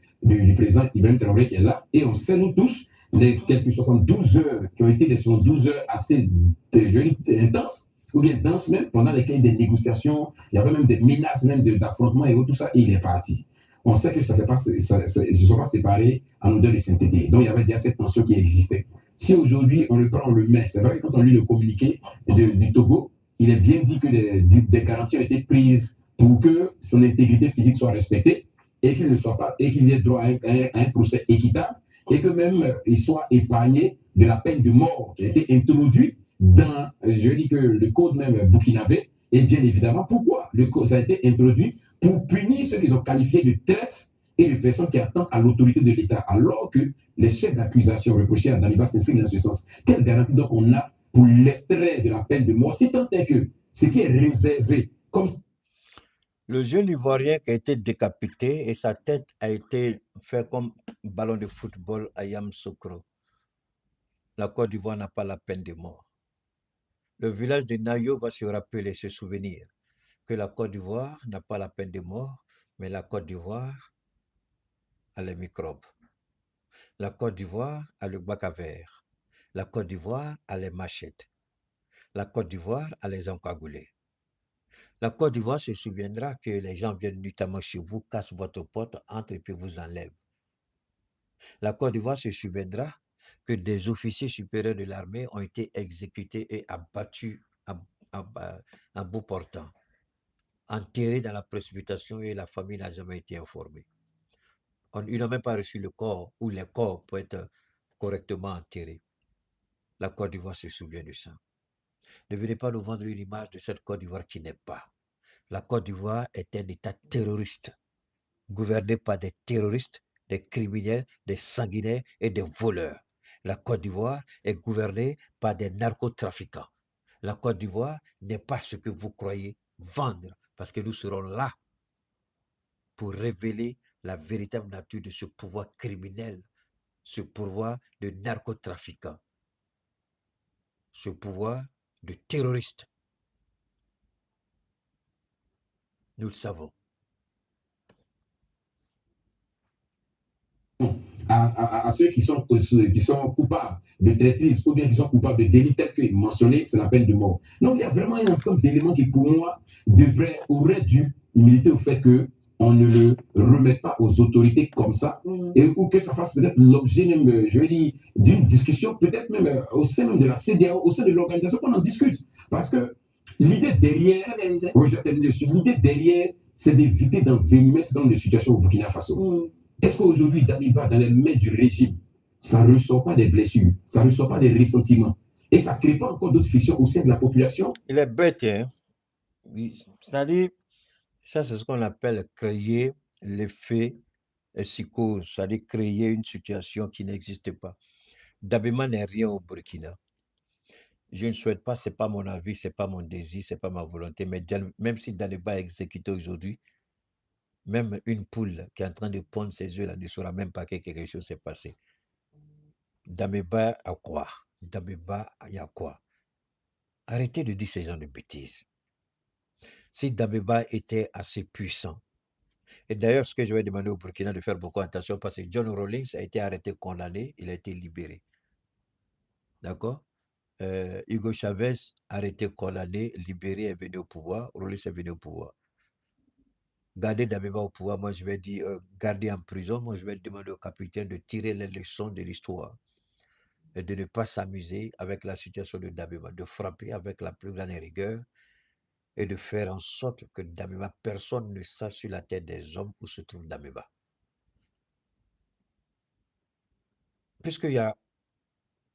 président Ibrahim Traoré qui est là. Et on sait, nous tous, les quelques 72 heures qui ont été des 72 heures assez intenses, ou bien denses même, pendant lesquelles des négociations, il y avait même des menaces même d'affrontements et tout ça, et il est parti. On sait que ça ne se sont pas séparés en odeur de sainteté. Donc il y avait déjà cette tension qui existait. Si aujourd'hui on le prend, on le met, c'est vrai que quand on lit le communiqué du Togo, il est bien dit que des garanties ont été prises pour que son intégrité physique soit respectée et qu'il ne soit pas, et qu'il ait droit à un procès équitable et que même il soit épargné de la peine de mort qui a été introduite dans, je dis que le code même burkinabé. Et bien évidemment, pourquoi ça a été introduit? Pour punir ceux qu'ils ont qualifiés de traîtres et de personnes qui attendent à l'autorité de l'État, alors que les chefs d'accusation reprochés à Damiba s'inscrivent dans ce sens. Quelle garantie donc on a pour l'extrait de la peine de mort, si tant est que ce qui est réservé comme... Le jeune Ivoirien qui a été décapité et sa tête a été faite comme ballon de football à Yamoussoukro. La Côte d'Ivoire n'a pas la peine de mort. Le village de Nayo va se rappeler, se souvenir que la Côte d'Ivoire n'a pas la peine de mort, mais la Côte d'Ivoire a les microbes. La Côte d'Ivoire a le bac à verre. La Côte d'Ivoire a les machettes. La Côte d'Ivoire a les encagoulés. La Côte d'Ivoire se souviendra que les gens viennent nuitamment chez vous, cassent votre porte, entrent et puis vous enlèvent. La Côte d'Ivoire se souviendra que des officiers supérieurs de l'armée ont été exécutés et abattus en bout portant, enterrés dans la précipitation et la famille n'a jamais été informée. Ils n'ont même pas reçu le corps ou les corps pour être correctement enterrés. La Côte d'Ivoire se souvient de ça. Ne venez pas nous vendre une image de cette Côte d'Ivoire qui n'est pas. La Côte d'Ivoire est un État terroriste, gouverné par des terroristes, des criminels, des sanguinaires et des voleurs. La Côte d'Ivoire est gouvernée par des narcotrafiquants. La Côte d'Ivoire n'est pas ce que vous croyez vendre, parce que nous serons là pour révéler la véritable nature de ce pouvoir criminel, ce pouvoir de narcotrafiquants, ce pouvoir de terroristes. Nous le savons. À ceux qui sont coupables de traîtrise ou bien qui sont coupables de délits tels que mentionnés, c'est la peine de mort. Donc, il y a vraiment un ensemble d'éléments qui, pour moi, auraient dû militer au fait que on ne le remette pas aux autorités comme ça, ou que ça fasse peut-être l'objet même, je veux dire, d'une discussion, peut-être même au sein même de la CEDEAO, au sein de l'organisation, qu'on en discute. Parce que l'idée derrière, l'idée derrière, c'est d'éviter d'envenimer ce genre de situation au Burkina Faso. Est-ce qu'aujourd'hui, Damiba, dans les mains du régime, ça ne ressort pas des blessures, ça ne ressort pas des ressentiments, et ça ne crée pas encore d'autres frictions au sein de la population? Il est bête, hein? C'est-à-dire, ça, c'est ce qu'on appelle créer l'effet psychose, c'est-à-dire créer une situation qui n'existe pas. Dabema n'est rien au Burkina. Je ne souhaite pas, ce n'est pas mon avis, ce n'est pas mon désir, ce n'est pas ma volonté, mais même si Daliba est exécuté aujourd'hui, même une poule qui est en train de pondre ses œufs là ne saura même pas que quelque chose s'est passé. Damiba a quoi? Damiba, il y a quoi? Arrêtez de dire ces gens de bêtises. Si Damiba était assez puissant, et d'ailleurs, ce que je vais demander au Burkina de faire beaucoup attention, parce que John Rawlings a été arrêté, condamné, il a été libéré. D'accord? Hugo Chavez, arrêté, condamné, libéré, est venu au pouvoir, Rawlings est venu au pouvoir. Garder Damiba au pouvoir, moi je vais dire, garder en prison, moi je vais demander au capitaine de tirer les leçons de l'histoire et de ne pas s'amuser avec la situation de Damiba, de frapper avec la plus grande rigueur et de faire en sorte que Damiba, personne ne sache sur la tête des hommes où se trouve Damiba. Puisqu'il y a,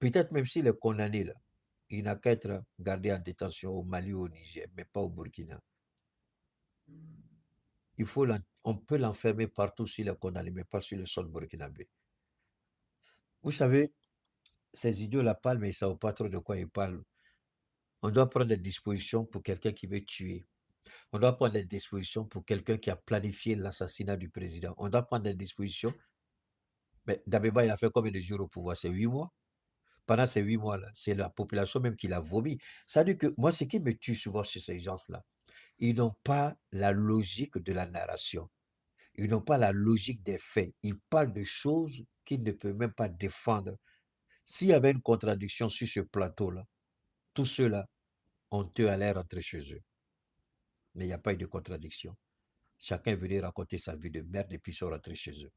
peut-être même s'il est condamné là, il n'a qu'à être gardé en détention au Mali ou au Niger, mais pas au Burkina. On peut l'enfermer partout s'il est condamné, mais pas sur le sol burkinabé. Vous savez, ces idiots-là parlent, mais ils ne savent pas trop de quoi ils parlent. On doit prendre des dispositions pour quelqu'un qui veut tuer. On doit prendre des dispositions pour quelqu'un qui a planifié l'assassinat du président. On doit prendre des dispositions. Mais Damiba, il a fait combien de jours au pouvoir? C'est 8 mois. Pendant ces 8 mois-là, c'est la population même qui l'a vomi. Ça veut dire que moi, ce qui me tue souvent chez ces gens-là, ils n'ont pas la logique de la narration. Ils n'ont pas la logique des faits. Ils parlent de choses qu'ils ne peuvent même pas défendre. S'il y avait une contradiction sur ce plateau-là, tous ceux-là, honteux allaient rentrer chez eux. Mais il n'y a pas eu de contradiction. Chacun est venu raconter sa vie de merde et puis sont rentrés chez eux.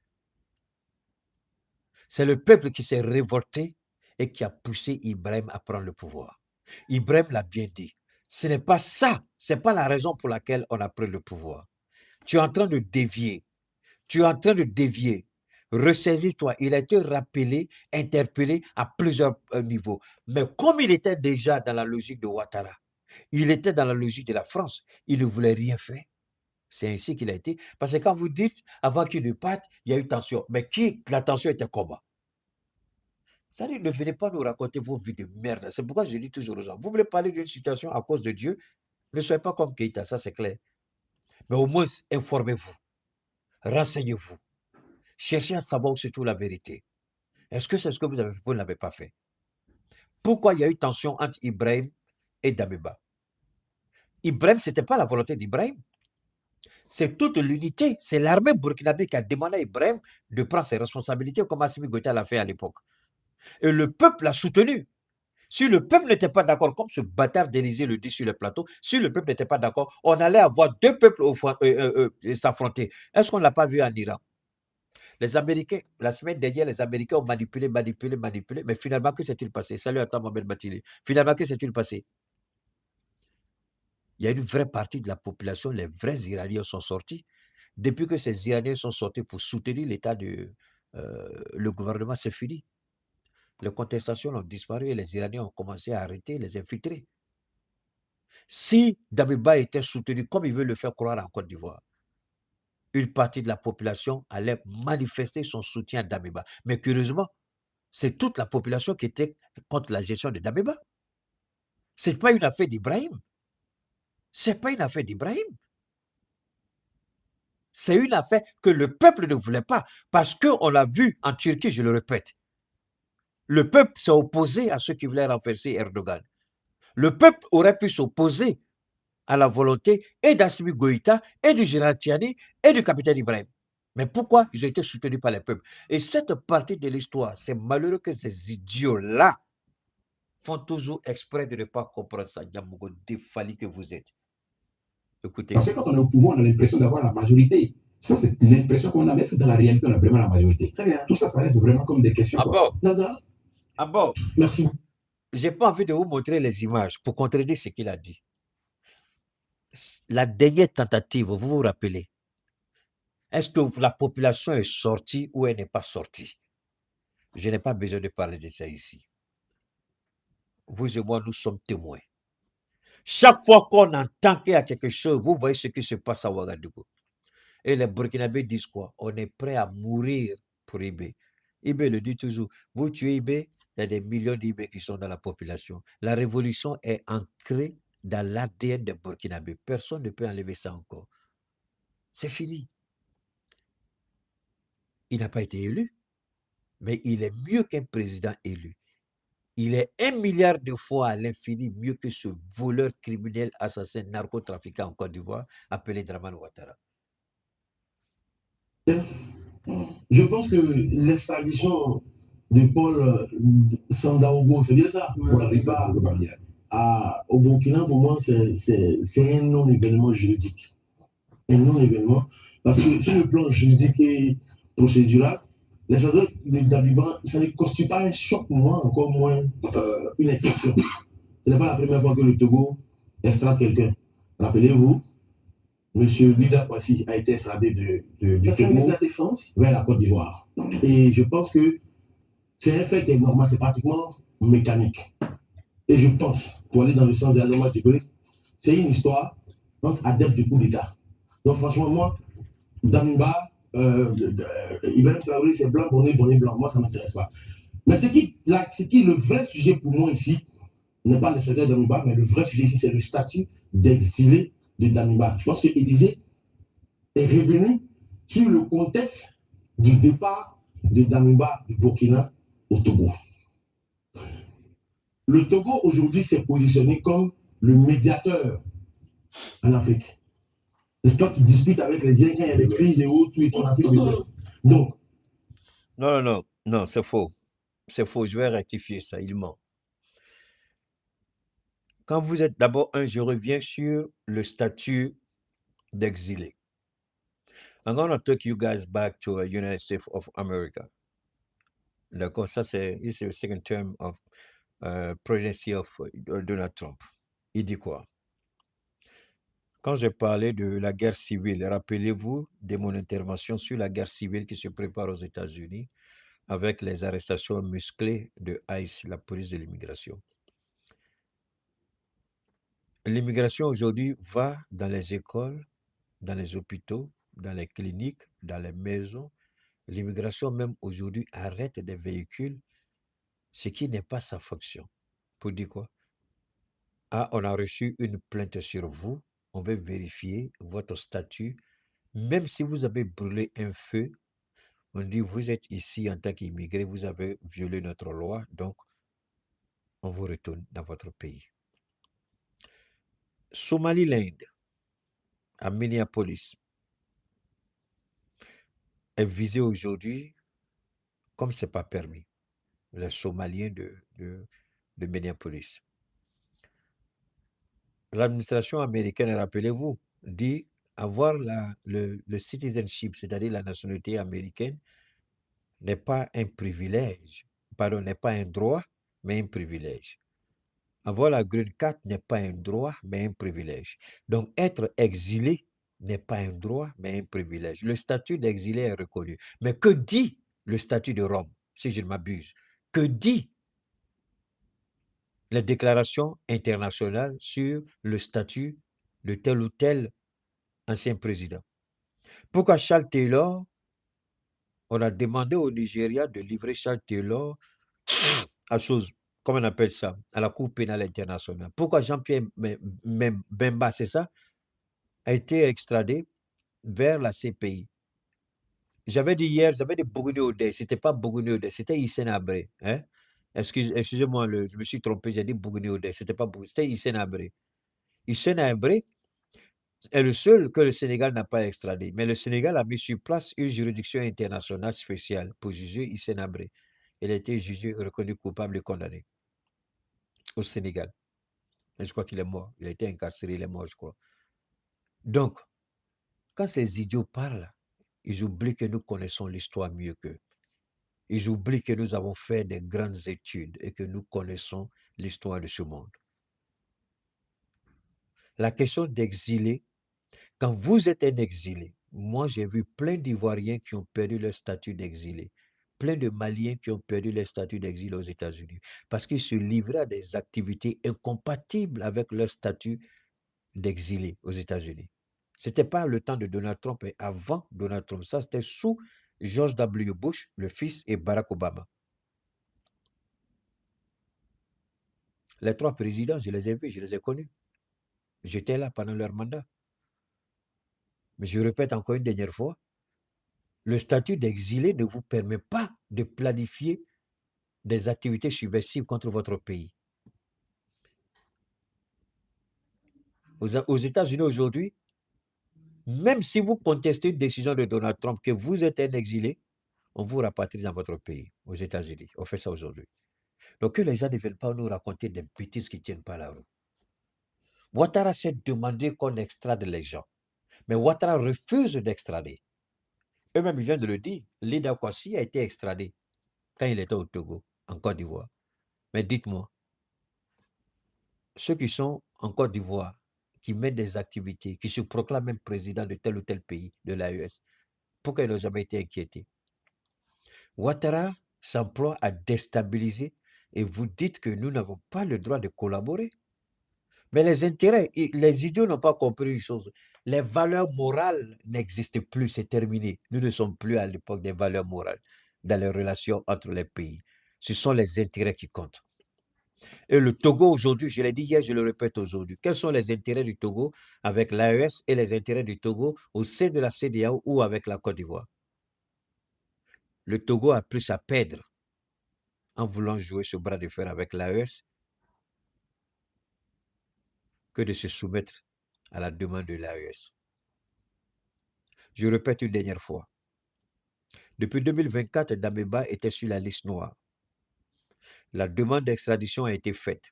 C'est le peuple qui s'est révolté et qui a poussé Ibrahim à prendre le pouvoir. Ibrahim l'a bien dit. Ce n'est pas ça, ce n'est pas la raison pour laquelle on a pris le pouvoir. Tu es en train de dévier. Tu es en train de dévier. Ressaisis-toi. Il a été rappelé, interpellé à plusieurs niveaux. Mais comme il était déjà dans la logique de Ouattara, il était dans la logique de la France, il ne voulait rien faire. C'est ainsi qu'il a été. Parce que quand vous dites, avant qu'il ne parte, il y a eu tension. Mais la tension était comment? Ça dit, ne venez pas nous raconter vos vies de merde. C'est pourquoi je dis toujours aux gens, vous voulez parler d'une situation à cause de Dieu, ne soyez pas comme Keïta, ça c'est clair. Mais au moins, informez-vous, renseignez-vous, cherchez à savoir où se trouve la vérité. Est-ce que c'est ce que vous ne l'avez pas fait? Pourquoi il y a eu tension entre Ibrahim et Damiba. Ibrahim, ce n'était pas la volonté d'Ibrahim. C'est toute l'unité. C'est l'armée burkinabé qui a demandé à Ibrahim de prendre ses responsabilités comme Assimi Goïta l'a fait à l'époque. Et le peuple l'a soutenu. Si le peuple n'était pas d'accord, comme ce bâtard d'Élysée le dit sur le plateau, si le peuple n'était pas d'accord, on allait avoir deux peuples s'affronter. Est-ce qu'on ne l'a pas vu en Iran? Les Américains, la semaine dernière, les Américains ont manipulé, mais finalement, que s'est-il passé? Salut à toi, Mohamed Batili. Finalement, que s'est-il passé? Il y a une vraie partie de la population, les vrais Iraniens sont sortis. Depuis que ces Iraniens sont sortis pour soutenir l'État le gouvernement, c'est fini. Les contestations ont disparu et les Iraniens ont commencé à arrêter les infiltrés. Si Damiba était soutenu comme il veut le faire croire en Côte d'Ivoire, une partie de la population allait manifester son soutien à Damiba. Mais curieusement, c'est toute la population qui était contre la gestion de Damiba. Ce n'est pas une affaire d'Ibrahim. Ce n'est pas une affaire d'Ibrahim. C'est une affaire que le peuple ne voulait pas. Parce qu'on l'a vu en Turquie, je le répète. Le peuple s'est opposé à ceux qui voulaient renverser Erdogan. Le peuple aurait pu s'opposer à la volonté et d'Assimi Goïta, et du général Tiani, et du capitaine Ibrahim. Mais pourquoi ils ont été soutenus par les peuples? Et cette partie de l'histoire, c'est malheureux que ces idiots-là font toujours exprès de ne pas comprendre ça. Diamougo, défali que vous êtes. Écoutez. Parce que quand on est au pouvoir, on a l'impression d'avoir la majorité. Ça, c'est l'impression qu'on a. Mais est-ce que dans la réalité, on a vraiment la majorité? Très bien. Tout ça, ça reste vraiment comme des questions. Ah bon? Nada, Ah bon? Merci. J'ai pas envie de vous montrer les images pour contredire ce qu'il a dit. La dernière tentative, vous vous rappelez? Est-ce que la population est sortie ou elle n'est pas sortie? Je n'ai pas besoin de parler de ça ici. Vous et moi, nous sommes témoins. Chaque fois qu'on entend qu'il y a quelque chose, vous voyez ce qui se passe à Ouagadougou. Et les Burkinabés disent quoi? On est prêt à mourir pour Ibé. Ibé le dit toujours. Vous tuez Ibé, il y a des millions d'Ibé qui sont dans la population. La révolution est ancrée dans l'ADN des Burkinabés. Personne ne peut enlever ça encore. C'est fini. Il n'a pas été élu, mais il est mieux qu'un président élu. Il est 1 milliard de fois à l'infini mieux que ce voleur criminel, assassin, narcotrafiquant en Côte d'Ivoire appelé Dramane Ouattara. Je pense que l'extradition de Paul Sandaogo, c'est bien ça, Pour la liste au Burkina, pour moi, c'est un non-événement juridique. Un non-événement. Parce que sur le plan juridique et procédural, l'extradition de Damiba, ça ne constitue pas un choc pour moi, encore moins une exception. Ce n'est pas la première fois que le Togo extrade quelqu'un. Rappelez-vous, M. Lida Kwasi a été extradé du Togo vers la Côte d'Ivoire. Et je pense que c'est un fait qui est normal, c'est pratiquement mécanique. Et je pense, pour aller dans le sens d'Adama Djibril, c'est une histoire entre adeptes du coup d'État. Donc franchement, moi, Damiba, Ibrahim Traoré, c'est blanc, bonnet, blanc. Moi, ça ne m'intéresse pas. Mais ce qui est le vrai sujet pour moi ici, n'est pas le sujet de Damiba, mais le vrai sujet ici, c'est le statut d'exilé de Damiba. Je pense que Élysée est revenu sur le contexte du départ de Damiba du Burkina au Togo. Le Togo aujourd'hui s'est positionné comme le médiateur en Afrique. C'est toi qui discutes avec les Indiens, il y a des crises et autres, tu es en Afrique de l'Ouest. Donc. Non, c'est faux. C'est faux, je vais rectifier ça, il ment. Quand vous êtes d'abord je reviens sur le statut d'exilé. I'm going to take you guys back to the United States of America. D'accord, ça c'est le second term of presidency of Donald Trump. Il dit quoi? Quand j'ai parlé de la guerre civile, rappelez-vous de mon intervention sur la guerre civile qui se prépare aux États-Unis avec les arrestations musclées de ICE, la police de l'immigration. L'immigration aujourd'hui va dans les écoles, dans les hôpitaux, dans les cliniques, dans les maisons. L'immigration même aujourd'hui arrête des véhicules, ce qui n'est pas sa fonction. Pour dire quoi? Ah, on a reçu une plainte sur vous, on veut vérifier votre statut. Même si vous avez brûlé un feu, on dit vous êtes ici en tant qu'immigré, vous avez violé notre loi, donc on vous retourne dans votre pays. Somaliland, à Minneapolis, est visé aujourd'hui comme ce n'est pas permis. Les Somaliens de Minneapolis. L'administration américaine, rappelez-vous, dit avoir le citizenship, c'est-à-dire la nationalité américaine, n'est pas un privilège. Pardon, n'est pas un droit, mais un privilège. Avoir la green card n'est pas un droit, mais un privilège. Donc, être exilé n'est pas un droit, mais un privilège. Le statut d'exilé est reconnu. Mais que dit le statut de Rome, si je ne m'abuse? Que dit la déclaration internationale sur le statut de tel ou tel ancien président? Pourquoi Charles Taylor, on a demandé au Nigeria de livrer Charles Taylor à chose, comment on appelle ça, à la Cour pénale internationale? Pourquoi Jean-Pierre Bemba, c'est ça, a été extradé vers la CPI? J'avais dit hier, j'avais dit Bougouni Odeh, c'était pas Bougouni Odeh, c'était Hissène Habré. Hein? Excusez-moi, je me suis trompé, j'ai dit Bougouni Odeh, c'était pas Bougouni, c'était Hissène Habré. Hissène Habré est le seul que le Sénégal n'a pas extradé. Mais le Sénégal a mis sur place une juridiction internationale spéciale pour juger Hissène Habré. Il a été jugé, reconnu coupable et condamné au Sénégal. Et je crois qu'il est mort. Il a été incarcéré, il est mort, je crois. Donc, quand ces idiots parlent, ils oublient que nous connaissons l'histoire mieux qu'eux. Ils oublient que nous avons fait des grandes études et que nous connaissons l'histoire de ce monde. La question d'exilé, quand vous êtes un exilé, moi j'ai vu plein d'Ivoiriens qui ont perdu leur statut d'exilé, plein de Maliens qui ont perdu leur statut d'exilé aux États-Unis, parce qu'ils se livraient à des activités incompatibles avec leur statut d'exilé aux États-Unis. Ce n'était pas le temps de Donald Trump, mais avant Donald Trump. Ça, c'était sous George W. Bush, le fils, et Barack Obama. Les trois présidents, je les ai vus, je les ai connus. J'étais là pendant leur mandat. Mais je répète encore une dernière fois, le statut d'exilé ne vous permet pas de planifier des activités subversives contre votre pays. Aux États-Unis aujourd'hui, même si vous contestez une décision de Donald Trump, que vous êtes un exilé, on vous rapatrie dans votre pays, aux États-Unis. On fait ça aujourd'hui. Donc que les gens ne viennent pas nous raconter des bêtises qui ne tiennent pas la route. Ouattara s'est demandé qu'on extrade les gens. Mais Ouattara refuse d'extrader. Eux-mêmes, ils viennent de le dire. Lida Kwasi a été extradé quand il était au Togo, en Côte d'Ivoire. Mais dites-moi, ceux qui sont en Côte d'Ivoire, qui mènent des activités, qui se proclament même président de tel ou tel pays de l'AES, pourquoi ils n'ont jamais été inquiétés? Ouattara s'emploie à déstabiliser et vous dites que nous n'avons pas le droit de collaborer. Mais les intérêts, les idiots n'ont pas compris une chose. Les valeurs morales n'existent plus, c'est terminé. Nous ne sommes plus à l'époque des valeurs morales dans les relations entre les pays. Ce sont les intérêts qui comptent. Et le Togo aujourd'hui, je l'ai dit hier, je le répète aujourd'hui, quels sont les intérêts du Togo avec l'AES et les intérêts du Togo au sein de la CEDEAO ou avec la Côte d'Ivoire? Le Togo a plus à perdre en voulant jouer ce bras de fer avec l'AES que de se soumettre à la demande de l'AES. Je répète une dernière fois. Depuis 2024, Damiba était sur la liste noire. La demande d'extradition a été faite.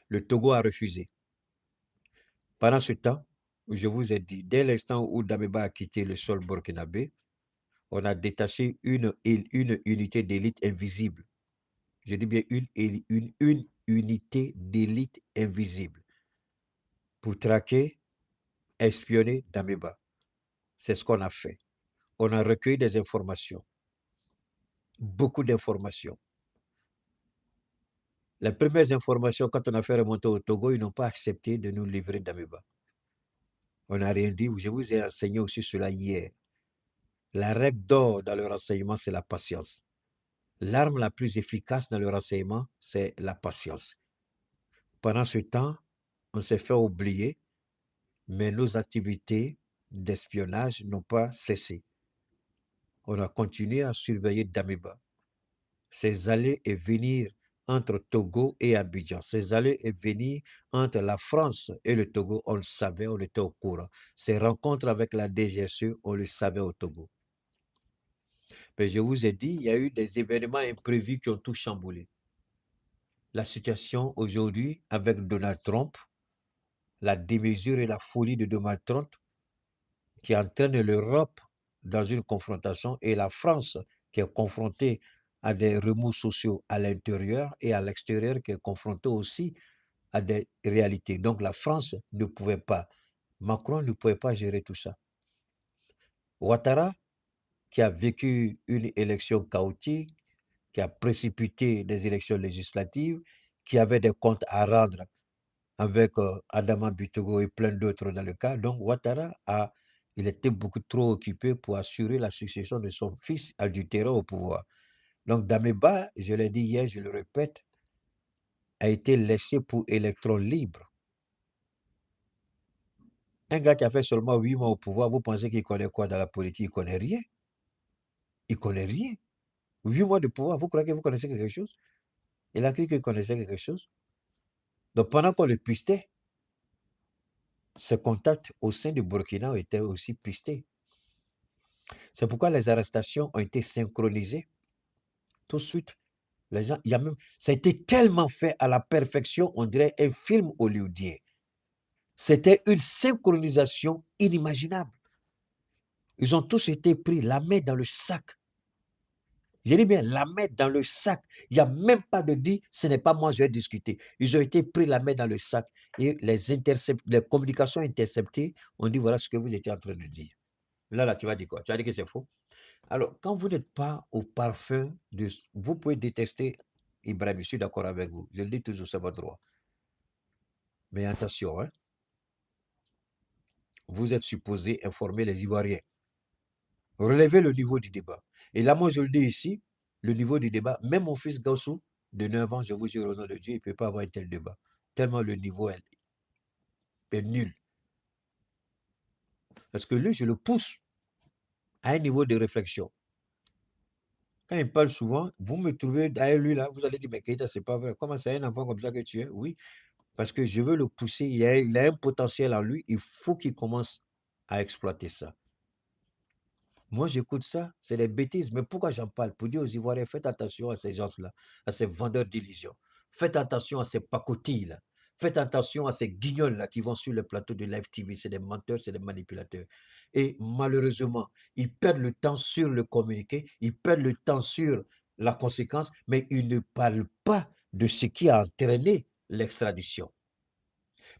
Le Togo a refusé. Pendant ce temps, je vous ai dit, dès l'instant où Damiba a quitté le sol burkinabé, on a détaché une unité d'élite invisible. Je dis bien une unité d'élite invisible pour traquer, espionner Damiba. C'est ce qu'on a fait. On a recueilli des informations, beaucoup d'informations. Les premières informations, quand on a fait remonter au Togo, ils n'ont pas accepté de nous livrer Damiba. On n'a rien dit. Je vous ai enseigné aussi cela hier. La règle d'or dans le renseignement, c'est la patience. L'arme la plus efficace dans le renseignement, c'est la patience. Pendant ce temps, on s'est fait oublier, mais nos activités d'espionnage n'ont pas cessé. On a continué à surveiller Damiba. Ses allées et venir entre Togo et Abidjan. Ces allées et venues entre la France et le Togo, on le savait, on était au courant. Ces rencontres avec la DGSE, on le savait au Togo. Mais je vous ai dit, il y a eu des événements imprévus qui ont tout chamboulé. La situation aujourd'hui avec Donald Trump, la démesure et la folie de Donald Trump qui entraîne l'Europe dans une confrontation et la France qui est confrontée à des remous sociaux à l'intérieur et à l'extérieur qui est confrontée aussi à des réalités. Donc la France ne pouvait pas, Macron ne pouvait pas gérer tout ça. Ouattara, qui a vécu une élection chaotique, qui a précipité des élections législatives, qui avait des comptes à rendre avec Adama Bitogo et plein d'autres dans le cas. Donc Ouattara il était beaucoup trop occupé pour assurer la succession de son fils adultéré au pouvoir. Donc Dameba, je l'ai dit hier, je le répète, a été laissé pour électron libre. Un gars qui a fait seulement 8 mois au pouvoir, vous pensez qu'il connaît quoi dans la politique? Il ne connaît rien. Il ne connaît rien. 8 mois de pouvoir, vous croyez que vous connaissez quelque chose? Il a cru qu'il connaissait quelque chose. Donc pendant qu'on le pistait, ses contacts au sein du Burkina étaient aussi pistés. C'est pourquoi les arrestations ont été synchronisées tout de suite. Les gens, ça a été tellement fait à la perfection, on dirait un film hollywoodien. C'était une synchronisation inimaginable. Ils ont tous été pris la main dans le sac. Je dis bien la main dans le sac. Il n'y a même pas de dire, ce n'est pas moi, je vais discuter. Ils ont été pris la main dans le sac et les communications interceptées, on dit voilà ce que vous étiez en train de dire. Là, tu vas dire quoi? Tu vas dire que c'est faux. Alors, quand vous n'êtes pas au parfum de... Vous pouvez détester Ibrahim, je suis d'accord avec vous. Je le dis toujours, c'est votre droit. Mais attention, hein, vous êtes supposé informer les Ivoiriens. Relevez le niveau du débat. Et là, moi, je le dis ici, le niveau du débat, même mon fils Gaussou, de 9 ans, je vous jure au nom de Dieu, il ne peut pas avoir un tel débat. Tellement le niveau est nul. Parce que lui, je le pousse à un niveau de réflexion. Quand il parle souvent, vous me trouvez derrière lui là, vous allez dire, mais Keïta, c'est pas vrai. Comment c'est un enfant comme ça que tu es? Oui, parce que je veux le pousser. Il a un potentiel en lui, il faut qu'il commence à exploiter ça. Moi, j'écoute ça, c'est des bêtises. Mais pourquoi j'en parle? Pour dire aux Ivoiriens, faites attention à ces gens-là, à ces vendeurs d'illusions. Faites attention à ces pacotilles-là. Faites attention à ces guignols-là qui vont sur le plateau de Live TV. C'est des menteurs, c'est des manipulateurs. Et malheureusement, ils perdent le temps sur le communiqué, ils perdent le temps sur la conséquence, mais ils ne parlent pas de ce qui a entraîné l'extradition.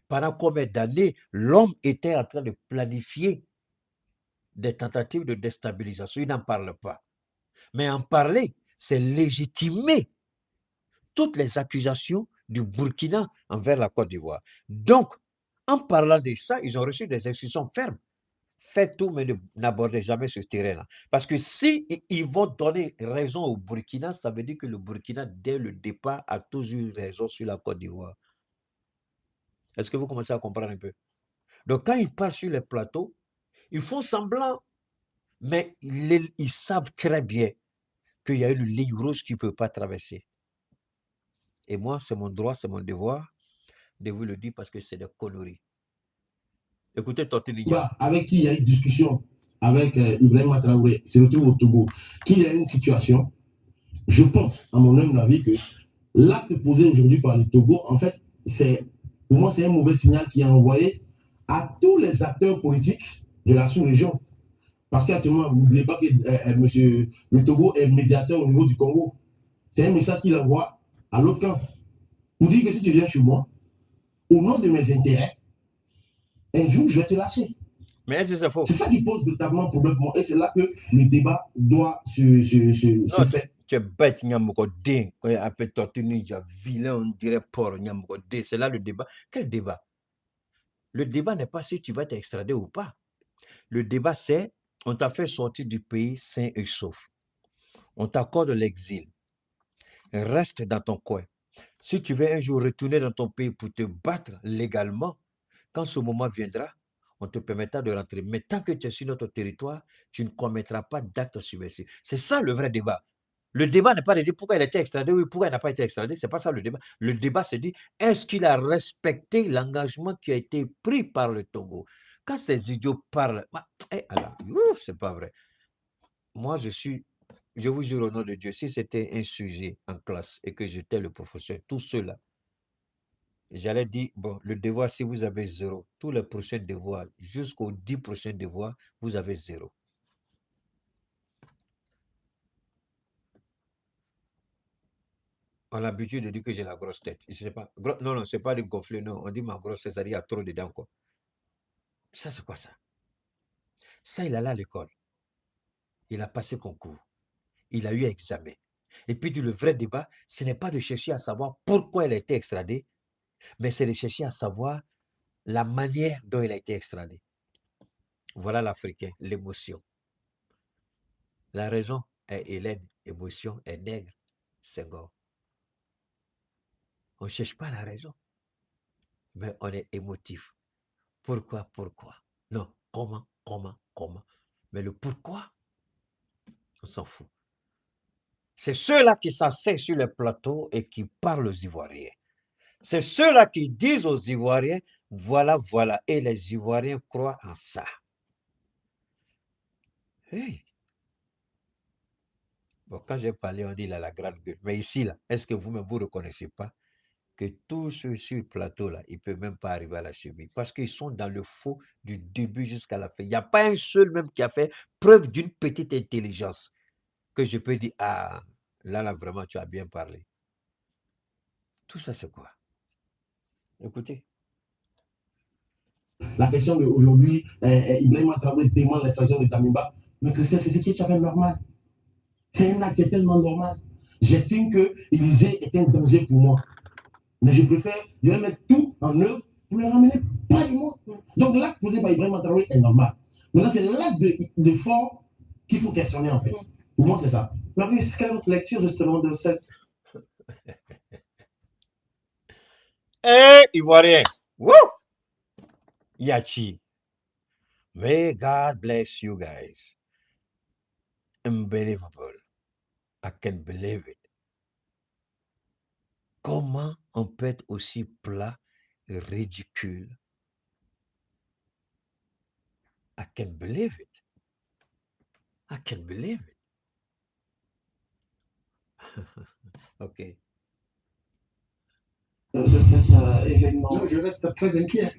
Pendant combien d'années, l'homme était en train de planifier des tentatives de déstabilisation. Il n'en parle pas. Mais en parler, c'est légitimer toutes les accusations du Burkina envers la Côte d'Ivoire. Donc, en parlant de ça, ils ont reçu des instructions fermes. Faites tout, mais n'abordez jamais ce terrain-là. Parce que si ils vont donner raison au Burkina, ça veut dire que le Burkina, dès le départ, a toujours eu raison sur la Côte d'Ivoire. Est-ce que vous commencez à comprendre un peu? Donc, quand ils parlent sur les plateaux, ils font semblant, mais ils savent très bien qu'il y a une ligne rouge qui ne peut pas traverser. Et moi, c'est mon droit, c'est mon devoir de vous le dire parce que c'est des conneries. Écoutez, Tortilla. Avec qui il y a eu discussion avec Ibrahim Traoré, se retrouve au Togo, qu'il y a une situation, je pense, à mon humble avis, que l'acte posé aujourd'hui par le Togo, en fait, pour moi, c'est un mauvais signal qui est envoyé à tous les acteurs politiques de la sous-région. Parce qu'actuellement, n'oubliez pas que le Togo est médiateur au niveau du Congo. C'est un message qu'il envoie à l'autre camp. Pour dire que si tu viens chez moi, au nom de mes intérêts, un jour, je vais te lâcher. Mais est-ce que c'est faux? C'est ça qui pose véritablement problème pour moi. Et c'est là que le débat doit se faire. Tu es bête, Nyamokodé. Quand il appelle Tortilla, vilain, on dirait porc, Nyamokodé. C'est là le débat. Quel débat? Le débat n'est pas si tu vas t'extrader ou pas. Le débat, c'est on t'a fait sortir du pays sain et sauf. On t'accorde l'exil. Reste dans ton coin. Si tu veux un jour retourner dans ton pays pour te battre légalement, quand ce moment viendra, on te permettra de rentrer. Mais tant que tu es sur notre territoire, tu ne commettras pas d'actes subversifs. C'est ça le vrai débat. Le débat n'est pas de dire pourquoi il a été extradé ou pourquoi il n'a pas été extradé. C'est pas ça le débat. Le débat se dit, est-ce qu'il a respecté l'engagement qui a été pris par le Togo? Quand ces idiots parlent, c'est pas vrai. Moi, je vous jure au nom de Dieu, si c'était un sujet en classe et que j'étais le professeur, tous ceux-là, j'allais dire, bon, le devoir, si vous avez 0, tous les prochains devoirs, jusqu'aux 10 prochains devoirs, vous avez 0. On a l'habitude de dire que j'ai la grosse tête. Je sais pas. Non, c'est pas de gonfler, non. On dit ma grosse tête, ça dit il y a trop dedans, quoi. Ça, c'est quoi ça? Ça, il allait à l'école. Il a passé concours. Il a eu examen. Et puis, le vrai débat, ce n'est pas de chercher à savoir pourquoi il a été extradé, mais c'est de chercher à savoir la manière dont il a été extradé. Voilà l'Africain, l'émotion. La raison est Hélène, émotion est nègre, Senghor. On ne cherche pas la raison, mais on est émotif. Pourquoi? Non, comment? Mais le pourquoi, on s'en fout. C'est ceux-là qui s'asseyent sur le plateau et qui parlent aux Ivoiriens. C'est ceux-là qui disent aux Ivoiriens, voilà, et les Ivoiriens croient en ça. Hey. Bon, quand j'ai parlé, on dit il a la grande gueule. Mais ici, là, est-ce que vous-même, vous ne reconnaissez pas que tous ceux sur le plateau-là, ils ne peuvent même pas arriver à la cheville parce qu'ils sont dans le faux du début jusqu'à la fin. Il n'y a pas un seul même qui a fait preuve d'une petite intelligence que je peux dire, ah, là, vraiment, tu as bien parlé. Tout ça, c'est quoi? Écoutez. La question d'aujourd'hui, Ibrahima Traoré demande l'extraction de Damiba. Mais Christophe, c'est ce qui tu as fait normal. C'est un acte tellement normal. J'estime que Élysée est un danger pour moi. Mais je vais mettre tout en œuvre pour le ramener pas du moi. Donc l'acte posé par Ibrahima Traoré est normal. Maintenant, c'est l'acte de fort qu'il faut questionner en fait. Pour moi, c'est ça. Marius, quelle est votre lecture justement de cette... Ivoirien. Woo! Yachi. May God bless you guys. Unbelievable. I can't believe it. Comment on peut être aussi plat et ridicule? I can't believe it. I can't believe it. OK. De cet événement. Non, je reste très inquiet.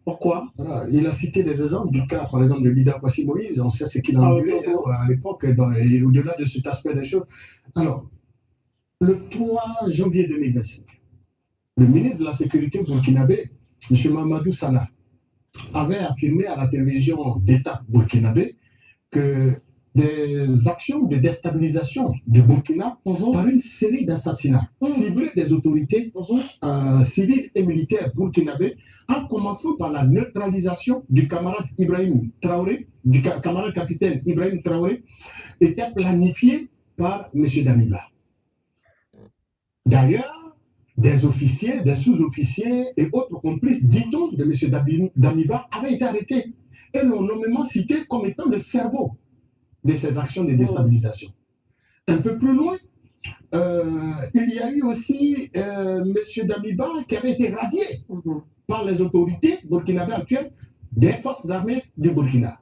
Pourquoi? Voilà. Il a cité des exemples du cas, par exemple, de Lida Kwasi Moïse. On sait ce qu'il a enlevé à l'époque, et au-delà de cet aspect des choses. Alors, le 3 janvier 2025, le ministre de la Sécurité burkinabé, M. Mamadou Sana, avait affirmé à la télévision d'État burkinabé que des actions de déstabilisation du Burkina par une série d'assassinats ciblés des autorités civiles et militaires burkinabés, en commençant par la neutralisation du camarade Ibrahim Traoré, du camarade capitaine Ibrahim Traoré, était planifiée par M. Damiba. D'ailleurs, des officiers, des sous-officiers et autres complices, dit-on, de M. Damiba avaient été arrêtés et l'ont nommément cité comme étant le cerveau de ces actions de déstabilisation. Un peu plus loin, il y a eu aussi M. Damiba qui avait été radié par les autorités burkinabées actuelles des forces armées du Burkina,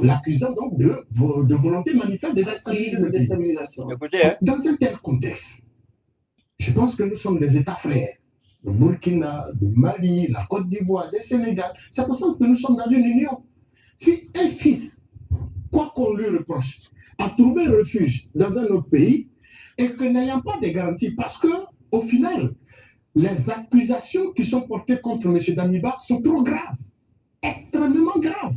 l'accusant donc de volonté manifeste de déstabilisation. Dans un tel contexte, je pense que nous sommes des États frères, le Burkina, le Mali, la Côte d'Ivoire, le Sénégal. C'est pour ça que nous sommes dans une union. Si un fils, quoi qu'on lui reproche, a trouvé refuge dans un autre pays et que n'ayant pas de garanties, parce que au final, les accusations qui sont portées contre M. Damiba sont trop graves, extrêmement graves.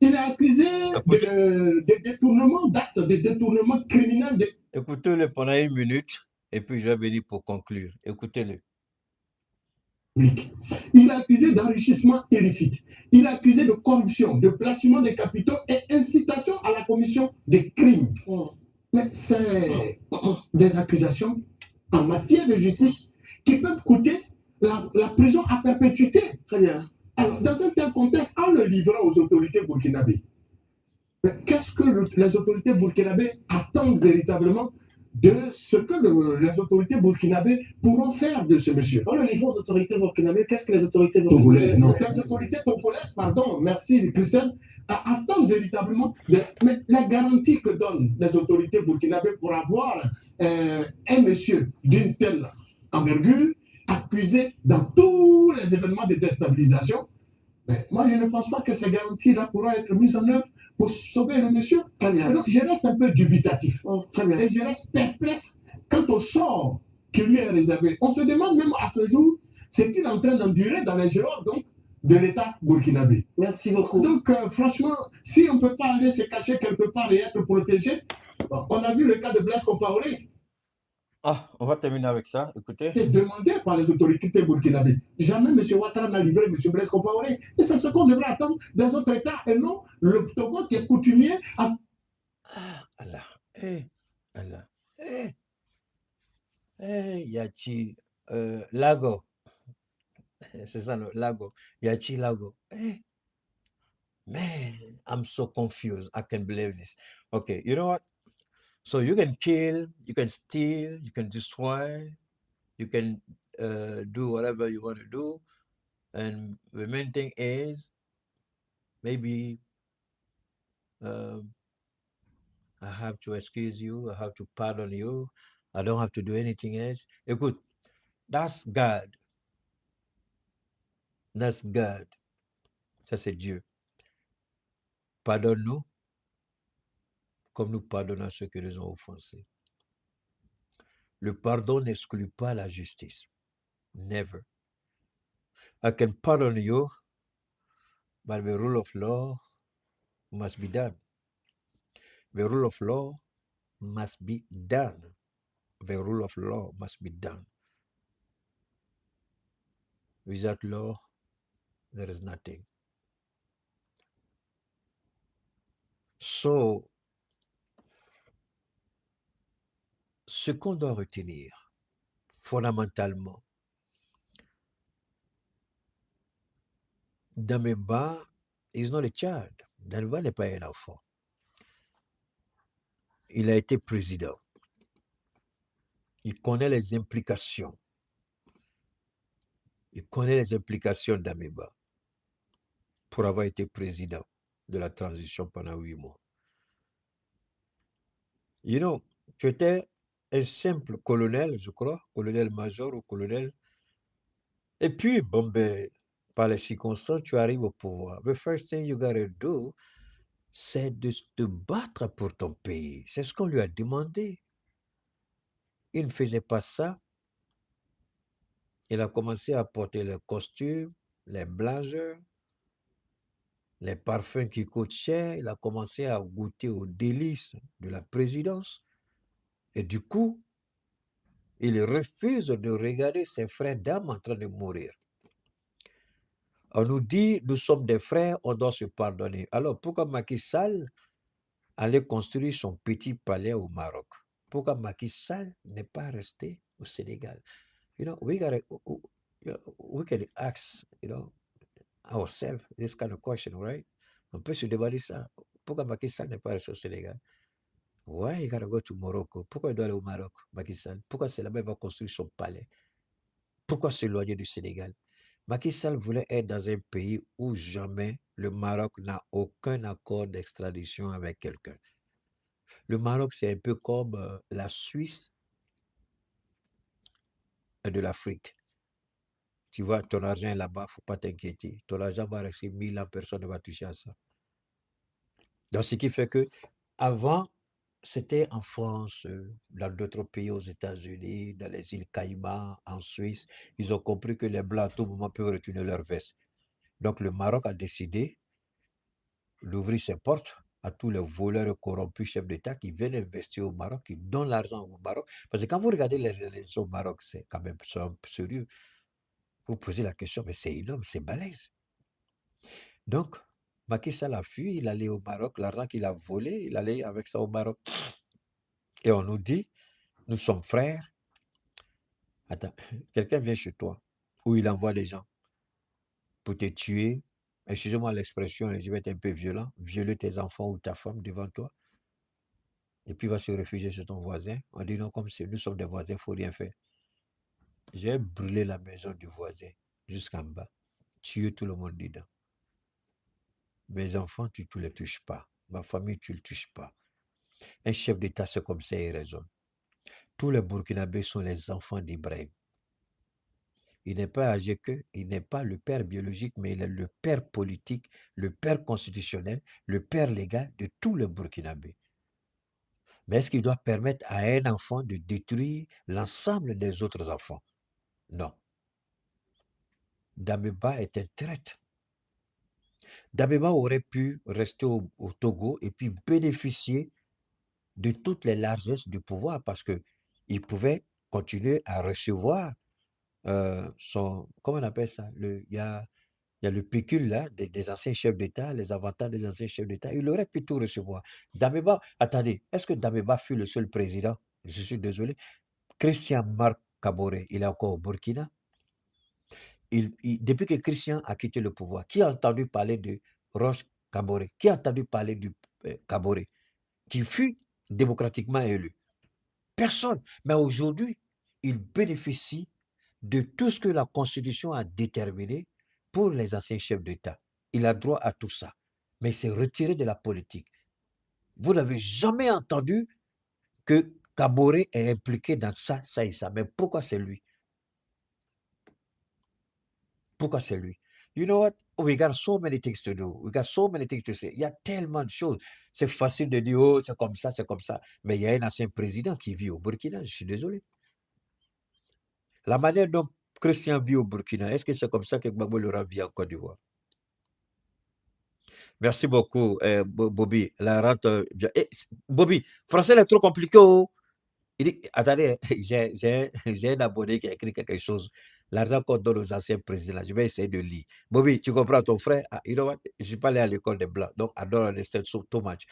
Il est accusé de détournement d'actes, de détournement criminel. Écoutez-le pendant 1 minute et puis je vais venir pour conclure. Écoutez-le. Il est accusé d'enrichissement illicite. Il est accusé de corruption, de blanchiment des capitaux et incitation à la commission de crimes. Mais c'est des accusations en matière de justice qui peuvent coûter la prison à perpétuité. Très bien. Alors, dans un tel contexte, en le livrant aux autorités burkinabées, qu'est-ce que les autorités burkinabées attendent véritablement de ce que les autorités burkinabées pourront faire de ce monsieur. Dans le livre aux autorités burkinabées, qu'est-ce que les autorités Togolaises, non. Les autorités togolaises, pardon, merci Christelle, attendent véritablement mais la garantie que donnent les autorités burkinabées pour avoir un monsieur d'une telle envergure accusé dans tous les événements de déstabilisation. Mais moi, je ne pense pas que ces garanties-là pourront être mises en œuvre pour sauver le monsieur. Très bien. Donc, je reste un peu dubitatif. Très bien. Et je reste perplexe quant au sort qui lui est réservé. On se demande même à ce jour ce qu'il est en train d'endurer dans les géants donc, de l'État burkinabé. Merci beaucoup. Donc, franchement, si on ne peut pas aller se cacher quelque part et être protégé, on a vu le cas de Blaise Compaoré. Ah, on va terminer avec ça. Écoutez. C'est demandé par les autorités burkinabées. Jamais M. Ouattara n'a livré M. Blaise Compaoré. Et c'est ce qu'on devrait attendre des autres États et non le Togo qui est coutumier à... Allah. Allah. Yachi Lago. C'est ça le Lago. Yachi Lago. Man, I'm so confused. I can't believe this. Okay, you know what? So you can kill, you can steal, you can destroy, you can do whatever you want to do. And the main thing is maybe I have to excuse you, I have to pardon you, I don't have to do anything else. Écoute, that's God. That's God. Ça, c'est Dieu. Pardonne-nous comme nous pardonnons ceux qui nous ont offensés. Le pardon n'exclut pas la justice. Never. I can pardon you, but the rule of law must be done. The rule of law must be done. The rule of law must be done. Without law, there is nothing. So, ce qu'on doit retenir, fondamentalement, Damiba is not a child. Damiba n'est pas un enfant. Il a été président. Il connaît les implications. Il connaît les implications d'Amiba pour avoir été président de la transition pendant 8 mois. You know, tu étais un simple colonel, je crois, colonel-major ou colonel. Et puis, bon, ben, par les circonstances, tu arrives au pouvoir. The first thing you gotta do, c'est de te battre pour ton pays. C'est ce qu'on lui a demandé. Il ne faisait pas ça. Il a commencé à porter les costumes, les blazers, les parfums qui coûtent cher. Il a commencé à goûter aux délices de la présidence. Et du coup, il refuse de regarder ses frères d'âme en train de mourir. On nous dit, nous sommes des frères, on doit se pardonner. Alors, pourquoi Macky Sall allait construire son petit palais au Maroc? Pourquoi Macky Sall n'est pas resté au Sénégal? You know, we can ask, ourselves this kind of question, right? On peut se demander ça. Pourquoi Macky Sall n'est pas resté au Sénégal? Why you gotta go to Morocco? Pourquoi il doit aller au Maroc, Macky Sall? Pourquoi c'est là-bas qu'il va construire son palais? Pourquoi s'éloigner du Sénégal? Macky Sall voulait être dans un pays où jamais le Maroc n'a aucun accord d'extradition avec quelqu'un. Le Maroc, c'est un peu comme la Suisse de l'Afrique. Tu vois, ton argent est là-bas, il ne faut pas t'inquiéter. Ton argent va rester 1000 ans, personne ne va toucher à ça. Donc, ce qui fait que avant, c'était en France, dans d'autres pays, aux États-Unis, dans les îles Caïmans, en Suisse. Ils ont compris que les Blancs, à tout moment, peuvent retourner leur veste. Donc, le Maroc a décidé d'ouvrir ses portes à tous les voleurs et corrompus chefs d'État qui viennent investir au Maroc, qui donnent l'argent au Maroc. Parce que quand vous regardez les élections au Maroc, c'est quand même sérieux. Vous posez la question, mais c'est énorme, c'est balèze. Donc, Macky Sall a fui, il allait au Maroc, l'argent qu'il a volé, il allait avec ça au Maroc. Et on nous dit, nous sommes frères. Attends, quelqu'un vient chez toi, où il envoie des gens pour te tuer. Excusez-moi l'expression, je vais être un peu violent, violer tes enfants ou ta femme devant toi. et puis il va se réfugier chez ton voisin. On dit non, comme nous sommes des voisins, il ne faut rien faire. J'ai brûlé la maison du voisin jusqu'en bas, tué tout le monde dedans. Mes enfants, tu ne les touches pas. Ma famille, tu ne le touches pas. Un chef d'État, c'est comme ça, il raisonne. Tous les Burkinabés sont les enfants d'Ibrahim. Il n'est pas âgé qu'eux, il n'est pas le père biologique, mais il est le père politique, le père constitutionnel, le père légal de tous les Burkinabés. Mais est-ce qu'il doit permettre à un enfant de détruire l'ensemble des autres enfants? Non. Dameba est un traître. Dameba aurait pu rester au Togo et puis bénéficier de toutes les largesses du pouvoir parce qu'il pouvait continuer à recevoir comment on appelle ça? Il y a le pécule là, des anciens chefs d'État, les avantages des anciens chefs d'État. Il aurait pu tout recevoir. Dameba, attendez, est-ce que Dameba fut le seul président? Je suis désolé. Christian Marc Kaboré, il est encore au Burkina. Depuis que Christian a quitté le pouvoir, qui a entendu parler de Roch Kaboré? Qui a entendu parler du Kaboré, qui fut démocratiquement élu? Personne. Mais aujourd'hui, il bénéficie de tout ce que la Constitution a déterminé pour les anciens chefs d'État. Il a droit à tout ça. Mais il s'est retiré de la politique. Vous n'avez jamais entendu que Kaboré est impliqué dans ça, ça et ça. Mais pourquoi c'est lui? Pourquoi c'est lui? You know what? We got so many things to do. We got so many things to say. Il y a tellement de choses. C'est facile de dire, oh, c'est comme ça, c'est comme ça. Mais il y a un ancien président qui vit au Burkina, je suis désolé. La manière dont Christian vit au Burkina, est-ce que c'est comme ça que Gbagbo Laurent vit en Côte d'Ivoire? Merci beaucoup, Bobby. La rente. Bobby, français est trop compliqué. Oh. Il dit, attendez, j'ai un abonné qui a écrit quelque chose. L'argent qu'on donne aux anciens présidents, je vais essayer de lire. Bobby, tu comprends ton frère? Ah, you know what? Je ne suis pas allé à l'école des Blancs, donc I don't understand so much.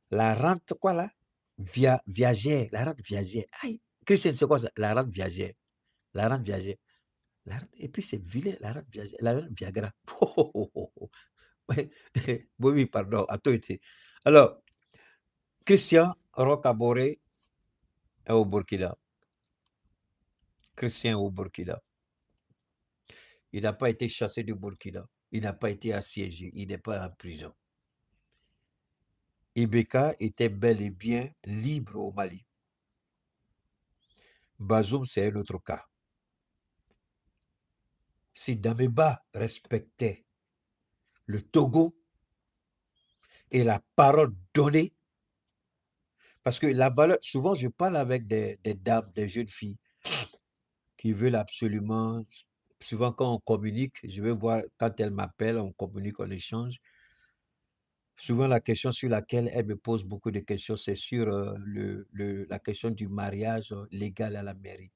La rente, quoi là? Viagère, la rente viagère. Aïe, Christian, c'est quoi ça? La rente viagère. La rente viagère. Et puis c'est vilain, la rente viagère. La rente Viagra. Oui, pardon, à toi été. Alors, Christian Rocaboré est au Burkina. Christian au Burkina. Il n'a pas été chassé du Burkina. Il n'a pas été assiégé. Il n'est pas en prison. Ibeka était bel et bien libre au Mali. Bazoum, c'est un autre cas. Si Dameba respectait le Togo et la parole donnée, parce que la valeur, souvent je parle avec des dames, des jeunes filles qui veulent absolument, souvent quand on communique, je vais voir quand elles m'appellent, on communique, on échange. Souvent la question sur laquelle elles me posent beaucoup de questions, c'est sur la question du mariage légal à la mairie.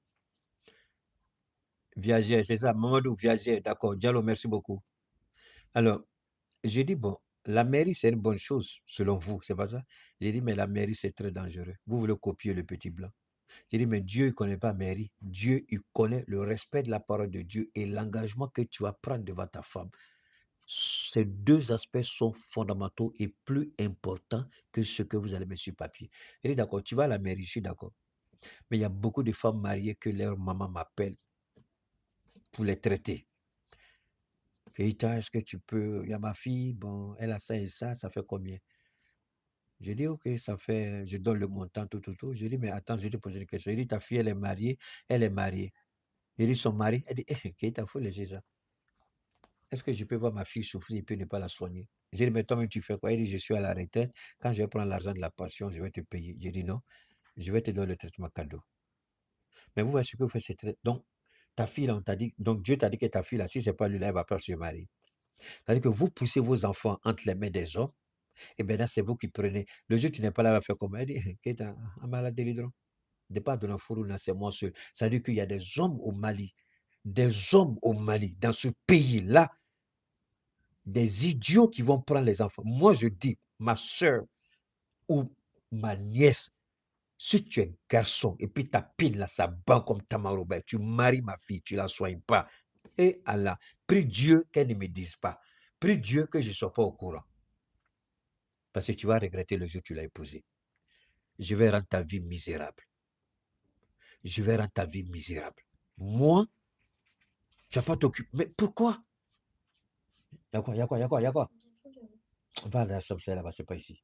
Viagère, c'est ça, Mamadou Viagère, d'accord, Diallo, merci beaucoup. Alors, j'ai dit, bon, la mairie, c'est une bonne chose, selon vous, c'est pas ça? J'ai dit, mais la mairie, c'est très dangereux. Vous voulez copier le petit blanc. J'ai dit, mais Dieu, il ne connaît pas mairie. Dieu, il connaît le respect de la parole de Dieu et l'engagement que tu vas prendre devant ta femme. Ces deux aspects sont fondamentaux et plus importants que ce que vous allez mettre sur papier. J'ai dit, d'accord, tu vas à la mairie, je suis d'accord. Mais il y a beaucoup de femmes mariées que leur maman m'appelle pour les traiter. Keïta, est-ce que tu peux... Il y a ma fille, bon, elle a ça et ça fait combien? Je dis, ok, ça fait... Je donne le montant, tout. Je dis, mais attends, je vais te poser une question. Je dis, ta fille, elle est mariée? Elle est mariée. Je dis, son mari? Elle dit, Keïta, il faut laisser ça. Est-ce que je peux voir ma fille souffrir et puis ne pas la soigner? J'ai dit, mais toi-même, tu fais quoi? Il dit, je suis à la retraite. Quand je vais prendre l'argent de la pension, je vais te payer. J'ai dit, non, je vais te donner le traitement cadeau. Mais vous voyez ce que vous faites, c'est très... Donc, ta fille, là, on t'a dit... Donc, Dieu t'a dit que ta fille, là, si ce n'est pas lui, là, elle va pas se marier. C'est-à-dire que vous poussez vos enfants entre les mains des hommes, et bien là, c'est vous qui prenez. Le jour où tu n'es pas là, elle va faire comme elle dit, qu'est-ce un malade délidron? Départ de la c'est moi seul. C'est-à-dire qu'il y a des hommes au Mali, dans ce pays-là, des idiots qui vont prendre les enfants. Moi, je dis, ma soeur ou ma nièce, si tu es garçon et puis ta pile là, ça bat comme Tamaro, ben, tu maries ma fille, tu ne la soignes pas. Et Allah, prie Dieu qu'elle ne me dise pas. Prie Dieu que je ne sois pas au courant. Parce que tu vas regretter le jour où tu l'as épousée. je vais rendre ta vie misérable. Je vais rendre ta vie misérable. Moi, tu vas pas t'occuper. Mais pourquoi? Il y a quoi? Il y a quoi? Il y a quoi? Il y a quoi? Va à la chambre, c'est là-bas, c'est pas ici.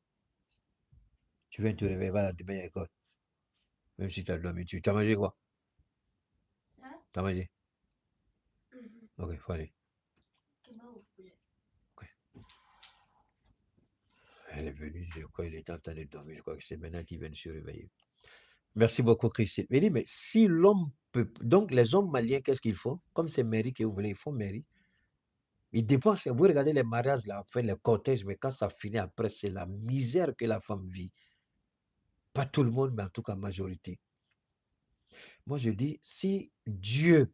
Tu viens te réveiller, va demain à l'école. Même si tu as dormi, tu as mangé quoi? Tu as mangé? Ok, faut aller. Ok. Elle est venue, quand il était en train de dormir, je crois que c'est maintenant qu'il vient de se réveiller. Merci beaucoup, Christine. Mais, mais si l'homme peut. Donc, les hommes maliens, qu'est-ce qu'ils font? Comme c'est mairie que vous voulez, ils font mairie. Ils dépensent. Vous regardez les mariages, là, enfin, les cortèges, mais quand ça finit après, c'est la misère que la femme vit. Pas tout le monde, mais en tout cas, majorité. Moi, je dis, si Dieu,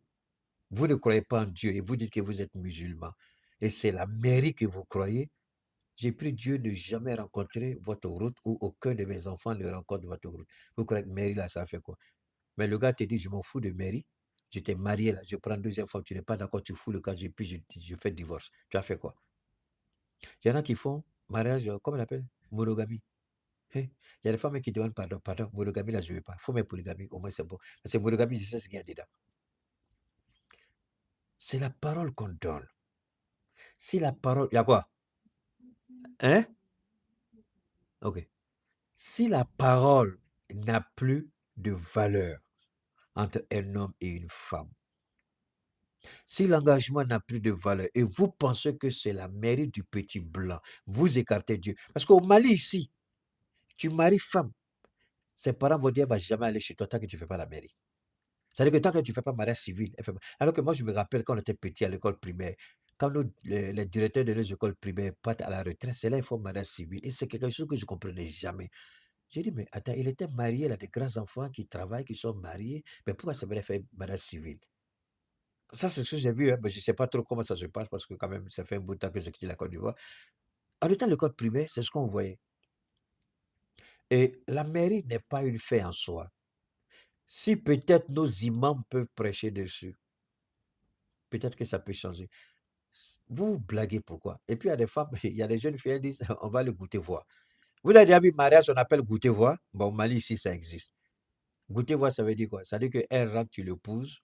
vous ne croyez pas en Dieu et vous dites que vous êtes musulman, et c'est la mairie que vous croyez, j'ai pris Dieu de jamais rencontrer votre route ou aucun de mes enfants ne rencontre votre route. Vous croyez que mairie, là, ça fait quoi? Mais le gars te dit, je m'en fous de mairie. Je t'ai marié là, je prends une deuxième femme, tu n'es pas d'accord, tu fous le cas, puis je fais divorce. Tu as fait quoi? Il y en a qui font mariage, comment on appelle? Monogamie. Hein? Il y a des femmes qui demandent pardon, pardon, monogamie là, je ne veux pas. Il faut mettre polygamie, au moins c'est bon. Parce que monogamie, je sais ce qu'il y a dedans. C'est la parole qu'on donne. Si la parole. Il y a quoi? Hein? Ok. Si la parole n'a plus de valeur entre un homme et une femme, si l'engagement n'a plus de valeur et vous pensez que c'est la mairie du petit blanc, vous écartez Dieu. Parce qu'au Mali, ici, tu maries femme, ses parents vont dire, elle ne va jamais aller chez toi tant que tu ne fais pas la mairie. C'est-à-dire que tant que tu ne fais pas mariage civil, elle fait pas. Alors que moi, je me rappelle quand on était petit à l'école primaire, quand les directeurs de nos écoles primaires partent à la retraite, c'est là qu'il faut mariage civil. Et c'est quelque chose que je ne comprenais jamais. J'ai dit, mais attends, il était marié, il a des grands enfants qui travaillent, qui sont mariés, mais pourquoi ça me fait mariage civil? Ça, c'est ce que j'ai vu, hein, mais je ne sais pas trop comment ça se passe parce que quand même, ça fait un bout de temps que j'ai quitté la Côte d'Ivoire. En étant à l'école primaire, c'est ce qu'on voyait. Et la mairie n'est pas une fait en soi. Si peut-être nos imams peuvent prêcher dessus, peut-être que ça peut changer. Vous blaguez pourquoi? Et puis il y a des femmes, il y a des jeunes filles, elles disent, on va le goûter voir. Vous avez déjà vu mariage, on appelle goûter voir? Bon, au Mali, ici, ça existe. Goûter voir, ça veut dire quoi? Ça veut dire qu'elle rentre, tu l'épouses.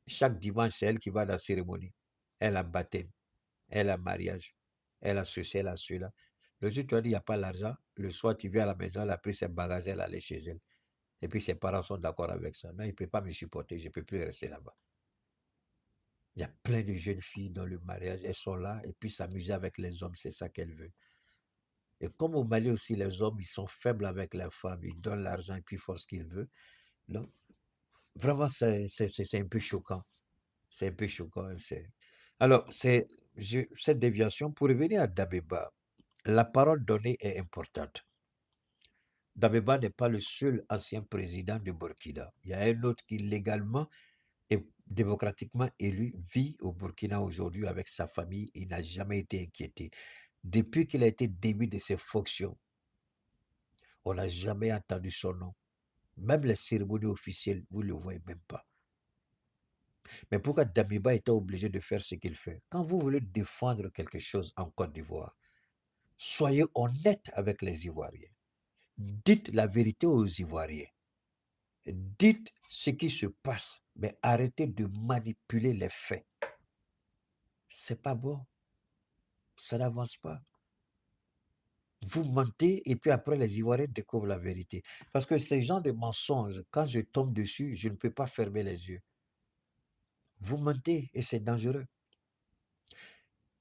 Chaque dimanche, c'est elle qui va à la cérémonie. Elle a baptême, elle a mariage, elle a ceci, elle a cela. Le jour, tu as dit, il n'y a pas l'argent. Le soir, tu viens à la maison, elle a pris ses bagages, elle est allée chez elle. Et puis ses parents sont d'accord avec ça. Non, il ne peut pas me supporter, je ne peux plus rester là-bas. Il y a plein de jeunes filles dans le mariage, elles sont là, et puis s'amuser avec les hommes, c'est ça qu'elles veulent. Et comme au Mali aussi, les hommes, ils sont faibles avec les femmes, ils donnent l'argent et puis ils font ce qu'ils veulent. Donc, vraiment, c'est un peu choquant. C'est un peu choquant. Alors, cette déviation, pour revenir à Dabeba, la parole donnée est importante. Dabeba n'est pas le seul ancien président de Burkina. Il y a un autre qui, légalement et démocratiquement élu, vit au Burkina aujourd'hui avec sa famille. Il n'a jamais été inquiété. Depuis qu'il a été démis de ses fonctions, on n'a jamais entendu son nom. Même les cérémonies officielles, vous ne le voyez même pas. Mais pourquoi Damiba était obligé de faire ce qu'il fait? Quand vous voulez défendre quelque chose en Côte d'Ivoire, soyez honnête avec les Ivoiriens. Dites la vérité aux Ivoiriens. Dites ce qui se passe, mais arrêtez de manipuler les faits. C'est pas bon. Ça n'avance pas. Vous mentez et puis après les Ivoiriens découvrent la vérité. Parce que ces gens de mensonges, quand je tombe dessus, je ne peux pas fermer les yeux. Vous mentez et c'est dangereux.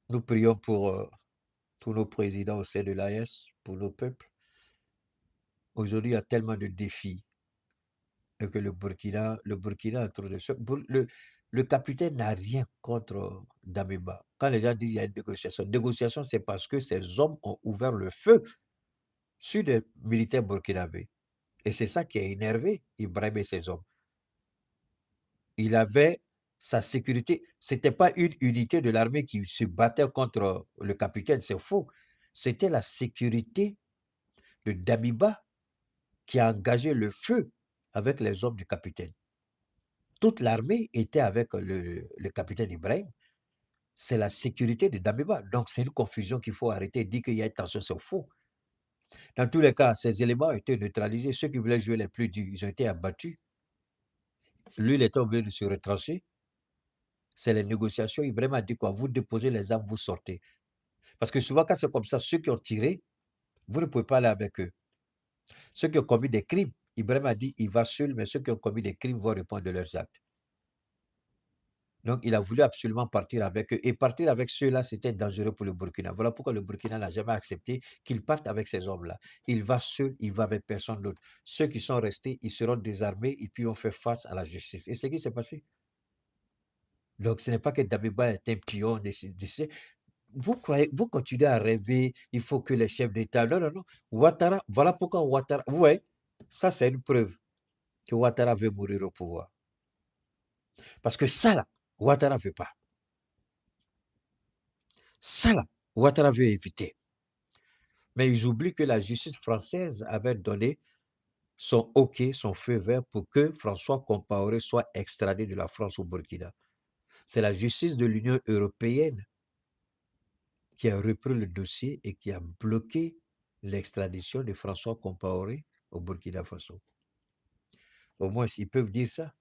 Nous prions pour tous nos présidents au sein de l'AS, pour nos peuples. Aujourd'hui, il y a tellement de défis et que le Burkina est trop de... Le capitaine n'a rien contre Damiba. Quand les gens disent qu'il y a une négociation, c'est parce que ces hommes ont ouvert le feu sur des militaires burkinabés. Et c'est ça qui a énervé Ibrahim et ses hommes. Il avait sa sécurité. Ce n'était pas une unité de l'armée qui se battait contre le capitaine, c'est faux. C'était la sécurité de Damiba qui a engagé le feu avec les hommes du capitaine. Toute l'armée était avec le capitaine Ibrahim. C'est la sécurité de Damiba. Donc c'est une confusion qu'il faut arrêter. Dire qu'il y a une tension, c'est faux. Dans tous les cas, ces éléments ont été neutralisés. Ceux qui voulaient jouer les plus durs, ils ont été abattus. Lui, il était obligé de se retrancher. C'est les négociations. Ibrahim a dit quoi? Vous déposez les armes, vous sortez. Parce que souvent, quand c'est comme ça, ceux qui ont tiré, vous ne pouvez pas aller avec eux. Ceux qui ont commis des crimes, Ibrahim a dit, il va seul, mais ceux qui ont commis des crimes vont répondre de leurs actes. Donc, il a voulu absolument partir avec eux. Et partir avec ceux-là, c'était dangereux pour le Burkina. Voilà pourquoi le Burkina n'a jamais accepté qu'il parte avec ces hommes-là. Il va seul, il va avec personne d'autre. Ceux qui sont restés, ils seront désarmés et puis on fait face à la justice. Et c'est ce qui s'est passé. Donc, ce n'est pas que Damiba est un pion. Vous continuez à rêver, il faut que les chefs d'État. Non, non, non. Ouattara, voilà pourquoi Ouattara. Vous voyez, ça, c'est une preuve que Ouattara veut mourir au pouvoir. Parce que ça, là, Ouattara ne veut pas. Ça, là, Ouattara veut éviter. Mais ils oublient que la justice française avait donné son OK, son feu vert pour que François Compaoré soit extradé de la France au Burkina. C'est la justice de l'Union européenne qui a repris le dossier et qui a bloqué l'extradition de François Compaoré au Burkina Faso. Au moins, ils peuvent dire ça.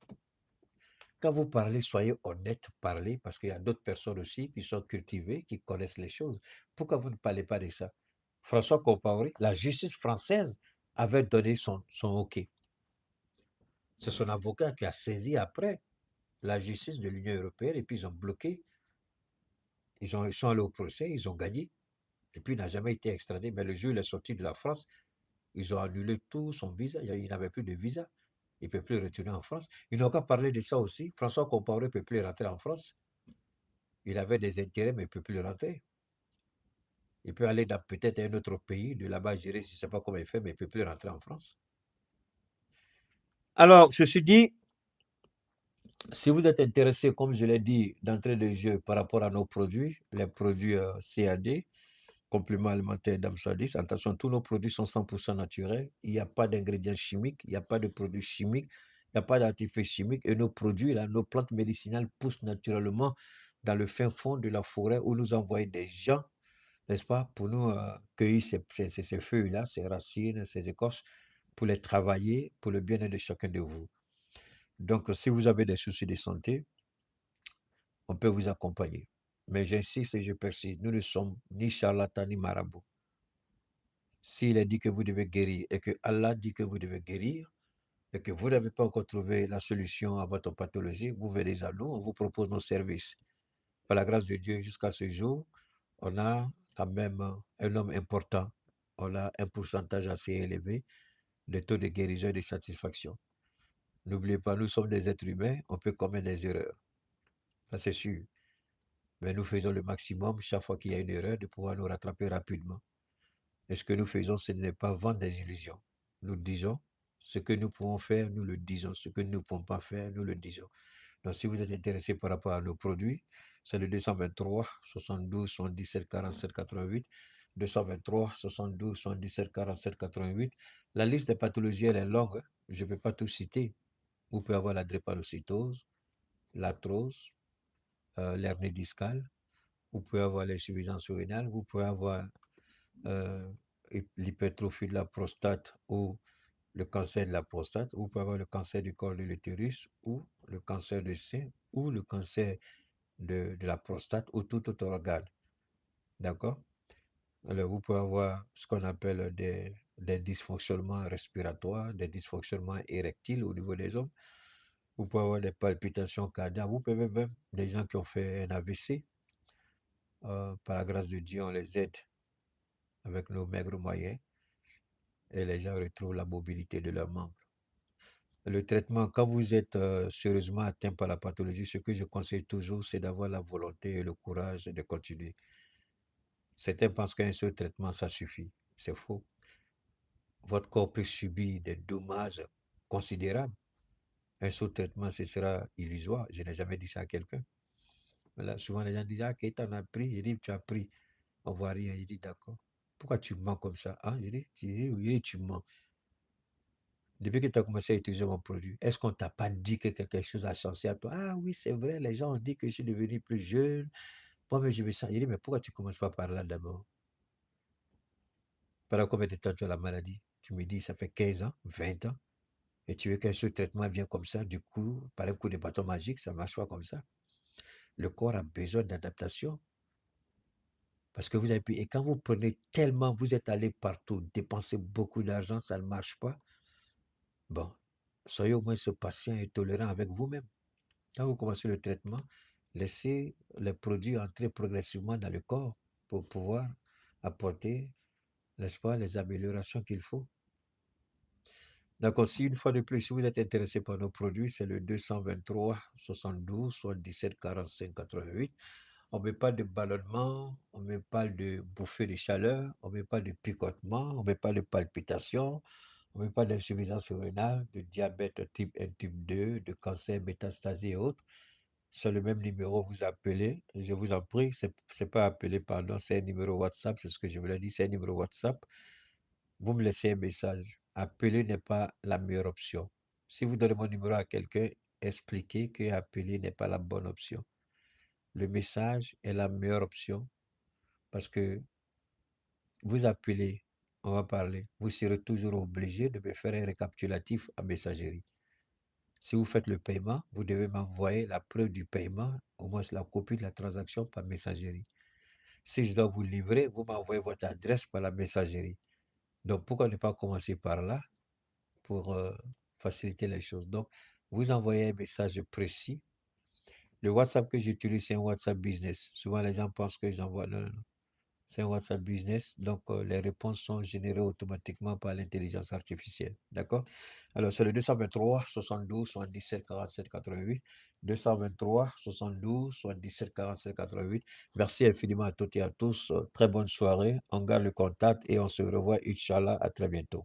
Quand vous parlez, soyez honnête, parlez, parce qu'il y a d'autres personnes aussi qui sont cultivées, qui connaissent les choses. Pourquoi vous ne parlez pas de ça? François Compaoré, la justice française avait donné son OK. C'est son avocat qui a saisi après la justice de l'Union européenne et puis ils ont bloqué. Ils sont allés au procès, ils ont gagné. Et puis il n'a jamais été extradé. Mais le jour où il est sorti de la France, ils ont annulé tout son visa. Il n'avait plus de visa. Il ne peut plus retourner en France. Ils n'ont qu'à parler de ça aussi. François Compaoré ne peut plus rentrer en France. Il avait des intérêts, mais il ne peut plus rentrer. Il peut aller dans peut-être un autre pays, de là-bas, gérer, je ne sais pas comment il fait, mais il ne peut plus rentrer en France. Alors, ceci dit, si vous êtes intéressé, comme je l'ai dit, d'entrée de jeu par rapport à nos produits, les produits CAD, compléments alimentaires d'Amsadis, attention, tous nos produits sont 100% naturels. Il n'y a pas d'ingrédients chimiques, il n'y a pas de produits chimiques, il n'y a pas d'artifices chimiques. Et nos produits, là, nos plantes médicinales poussent naturellement dans le fin fond de la forêt où nous envoyons des gens, n'est-ce pas, pour nous cueillir ces feuilles-là, ces racines, ces écorces, pour les travailler, pour le bien-être de chacun de vous. Donc, si vous avez des soucis de santé, on peut vous accompagner. Mais j'insiste et je persiste, nous ne sommes ni charlatans ni marabouts. S'il est dit que vous devez guérir et que Allah dit que vous devez guérir et que vous n'avez pas encore trouvé la solution à votre pathologie, vous venez à nous, on vous propose nos services. Par la grâce de Dieu, jusqu'à ce jour, on a quand même un nombre important. On a un pourcentage assez élevé de taux de guérison et de satisfaction. N'oubliez pas, nous sommes des êtres humains, on peut commettre des erreurs. Ça, c'est sûr. Mais nous faisons le maximum chaque fois qu'il y a une erreur de pouvoir nous rattraper rapidement. Et ce que nous faisons, ce n'est pas vendre des illusions. Nous disons ce que nous pouvons faire, nous le disons. Ce que nous ne pouvons pas faire, nous le disons. Donc, si vous êtes intéressé par rapport à nos produits, c'est le 223 72 77 47 88. 223 72 77 47 88. La liste des pathologies, elle est longue. Je ne peux pas tout citer. Vous pouvez avoir la drépanocytose, l'arthrose, l'hernie discale. Vous pouvez avoir l'insuffisance rénale. Vous pouvez avoir l'hypertrophie de la prostate ou le cancer de la prostate. Vous pouvez avoir le cancer du col de l'utérus ou le cancer du sein ou le cancer de la prostate ou tout autre organe. D'accord? Alors, vous pouvez avoir ce qu'on appelle des dysfonctionnements respiratoires, des dysfonctionnements érectiles au niveau des hommes. Vous pouvez avoir des palpitations cardiaques. Vous pouvez même des gens qui ont fait un AVC. Par la grâce de Dieu, on les aide avec nos maigres moyens et les gens retrouvent la mobilité de leurs membres. Le traitement, quand vous êtes sérieusement atteint par la pathologie, ce que je conseille toujours, c'est d'avoir la volonté et le courage de continuer. Certains pensent qu'un seul traitement, ça suffit. C'est faux. Votre corps peut subir des dommages considérables. Un seul traitement, ce sera illusoire. Je n'ai jamais dit ça à quelqu'un. Voilà, souvent, les gens disent, ah, que t'en as pris. Je dis, tu as pris. On voit rien. Je dis, d'accord. Pourquoi tu mens comme ça? Hein? Je dis, tu mens. Depuis que tu as commencé à utiliser mon produit, est-ce qu'on ne t'a pas dit que quelque chose a changé à toi? Ah oui, c'est vrai, les gens ont dit que je suis devenu plus jeune. Moi, mais je me sens. Il dit, mais pourquoi tu ne commences pas par là d'abord? Pendant combien de temps tu as la maladie? Tu me dis, ça fait 15 ans, 20 ans, et tu veux qu'un seul traitement vienne comme ça, du coup, par un coup de bâton magique, ça ne marche pas comme ça. Le corps a besoin d'adaptation. Parce que vous avez pu, et quand vous prenez tellement, vous êtes allé partout, dépensez beaucoup d'argent, ça ne marche pas. Bon, soyez au moins ce patient et tolérant avec vous-même. Quand vous commencez le traitement, laissez les produits entrer progressivement dans le corps pour pouvoir apporter, n'est-ce pas, les améliorations qu'il faut. Donc aussi, une fois de plus, si vous êtes intéressé par nos produits, c'est le 223 72 77 45 88. On ne met pas de ballonnement, on ne met pas de bouffée de chaleur, on ne met pas de picotement, on ne met pas de palpitations, on ne met pas d'insuffisance rénale, de diabète type 1, type 2, de cancer métastasé et autres. Sur le même numéro, vous appelez, je vous en prie, c'est pas appeler, pardon, c'est un numéro WhatsApp, c'est ce que je vous l'ai dit, c'est un numéro WhatsApp. Vous me laissez un message. Appeler n'est pas la meilleure option. Si vous donnez mon numéro à quelqu'un, expliquez que appeler n'est pas la bonne option. Le message est la meilleure option parce que vous appelez, on va parler, vous serez toujours obligé de me faire un récapitulatif à messagerie. Si vous faites le paiement, vous devez m'envoyer la preuve du paiement, au moins la copie de la transaction par messagerie. Si je dois vous livrer, vous m'envoyez votre adresse par la messagerie. Donc, pourquoi ne pas commencer par là pour faciliter les choses? Donc, vous envoyez un message précis. Le WhatsApp que j'utilise, c'est un WhatsApp business. Souvent, les gens pensent que j'envoie. Non, non, non. C'est un WhatsApp business. Donc, les réponses sont générées automatiquement par l'intelligence artificielle. D'accord? Alors, c'est le 223 72 77 47 88. 223 72 77 47 88. Merci infiniment à toutes et à tous. Très bonne soirée. On garde le contact et on se revoit, Inch'Allah. À très bientôt.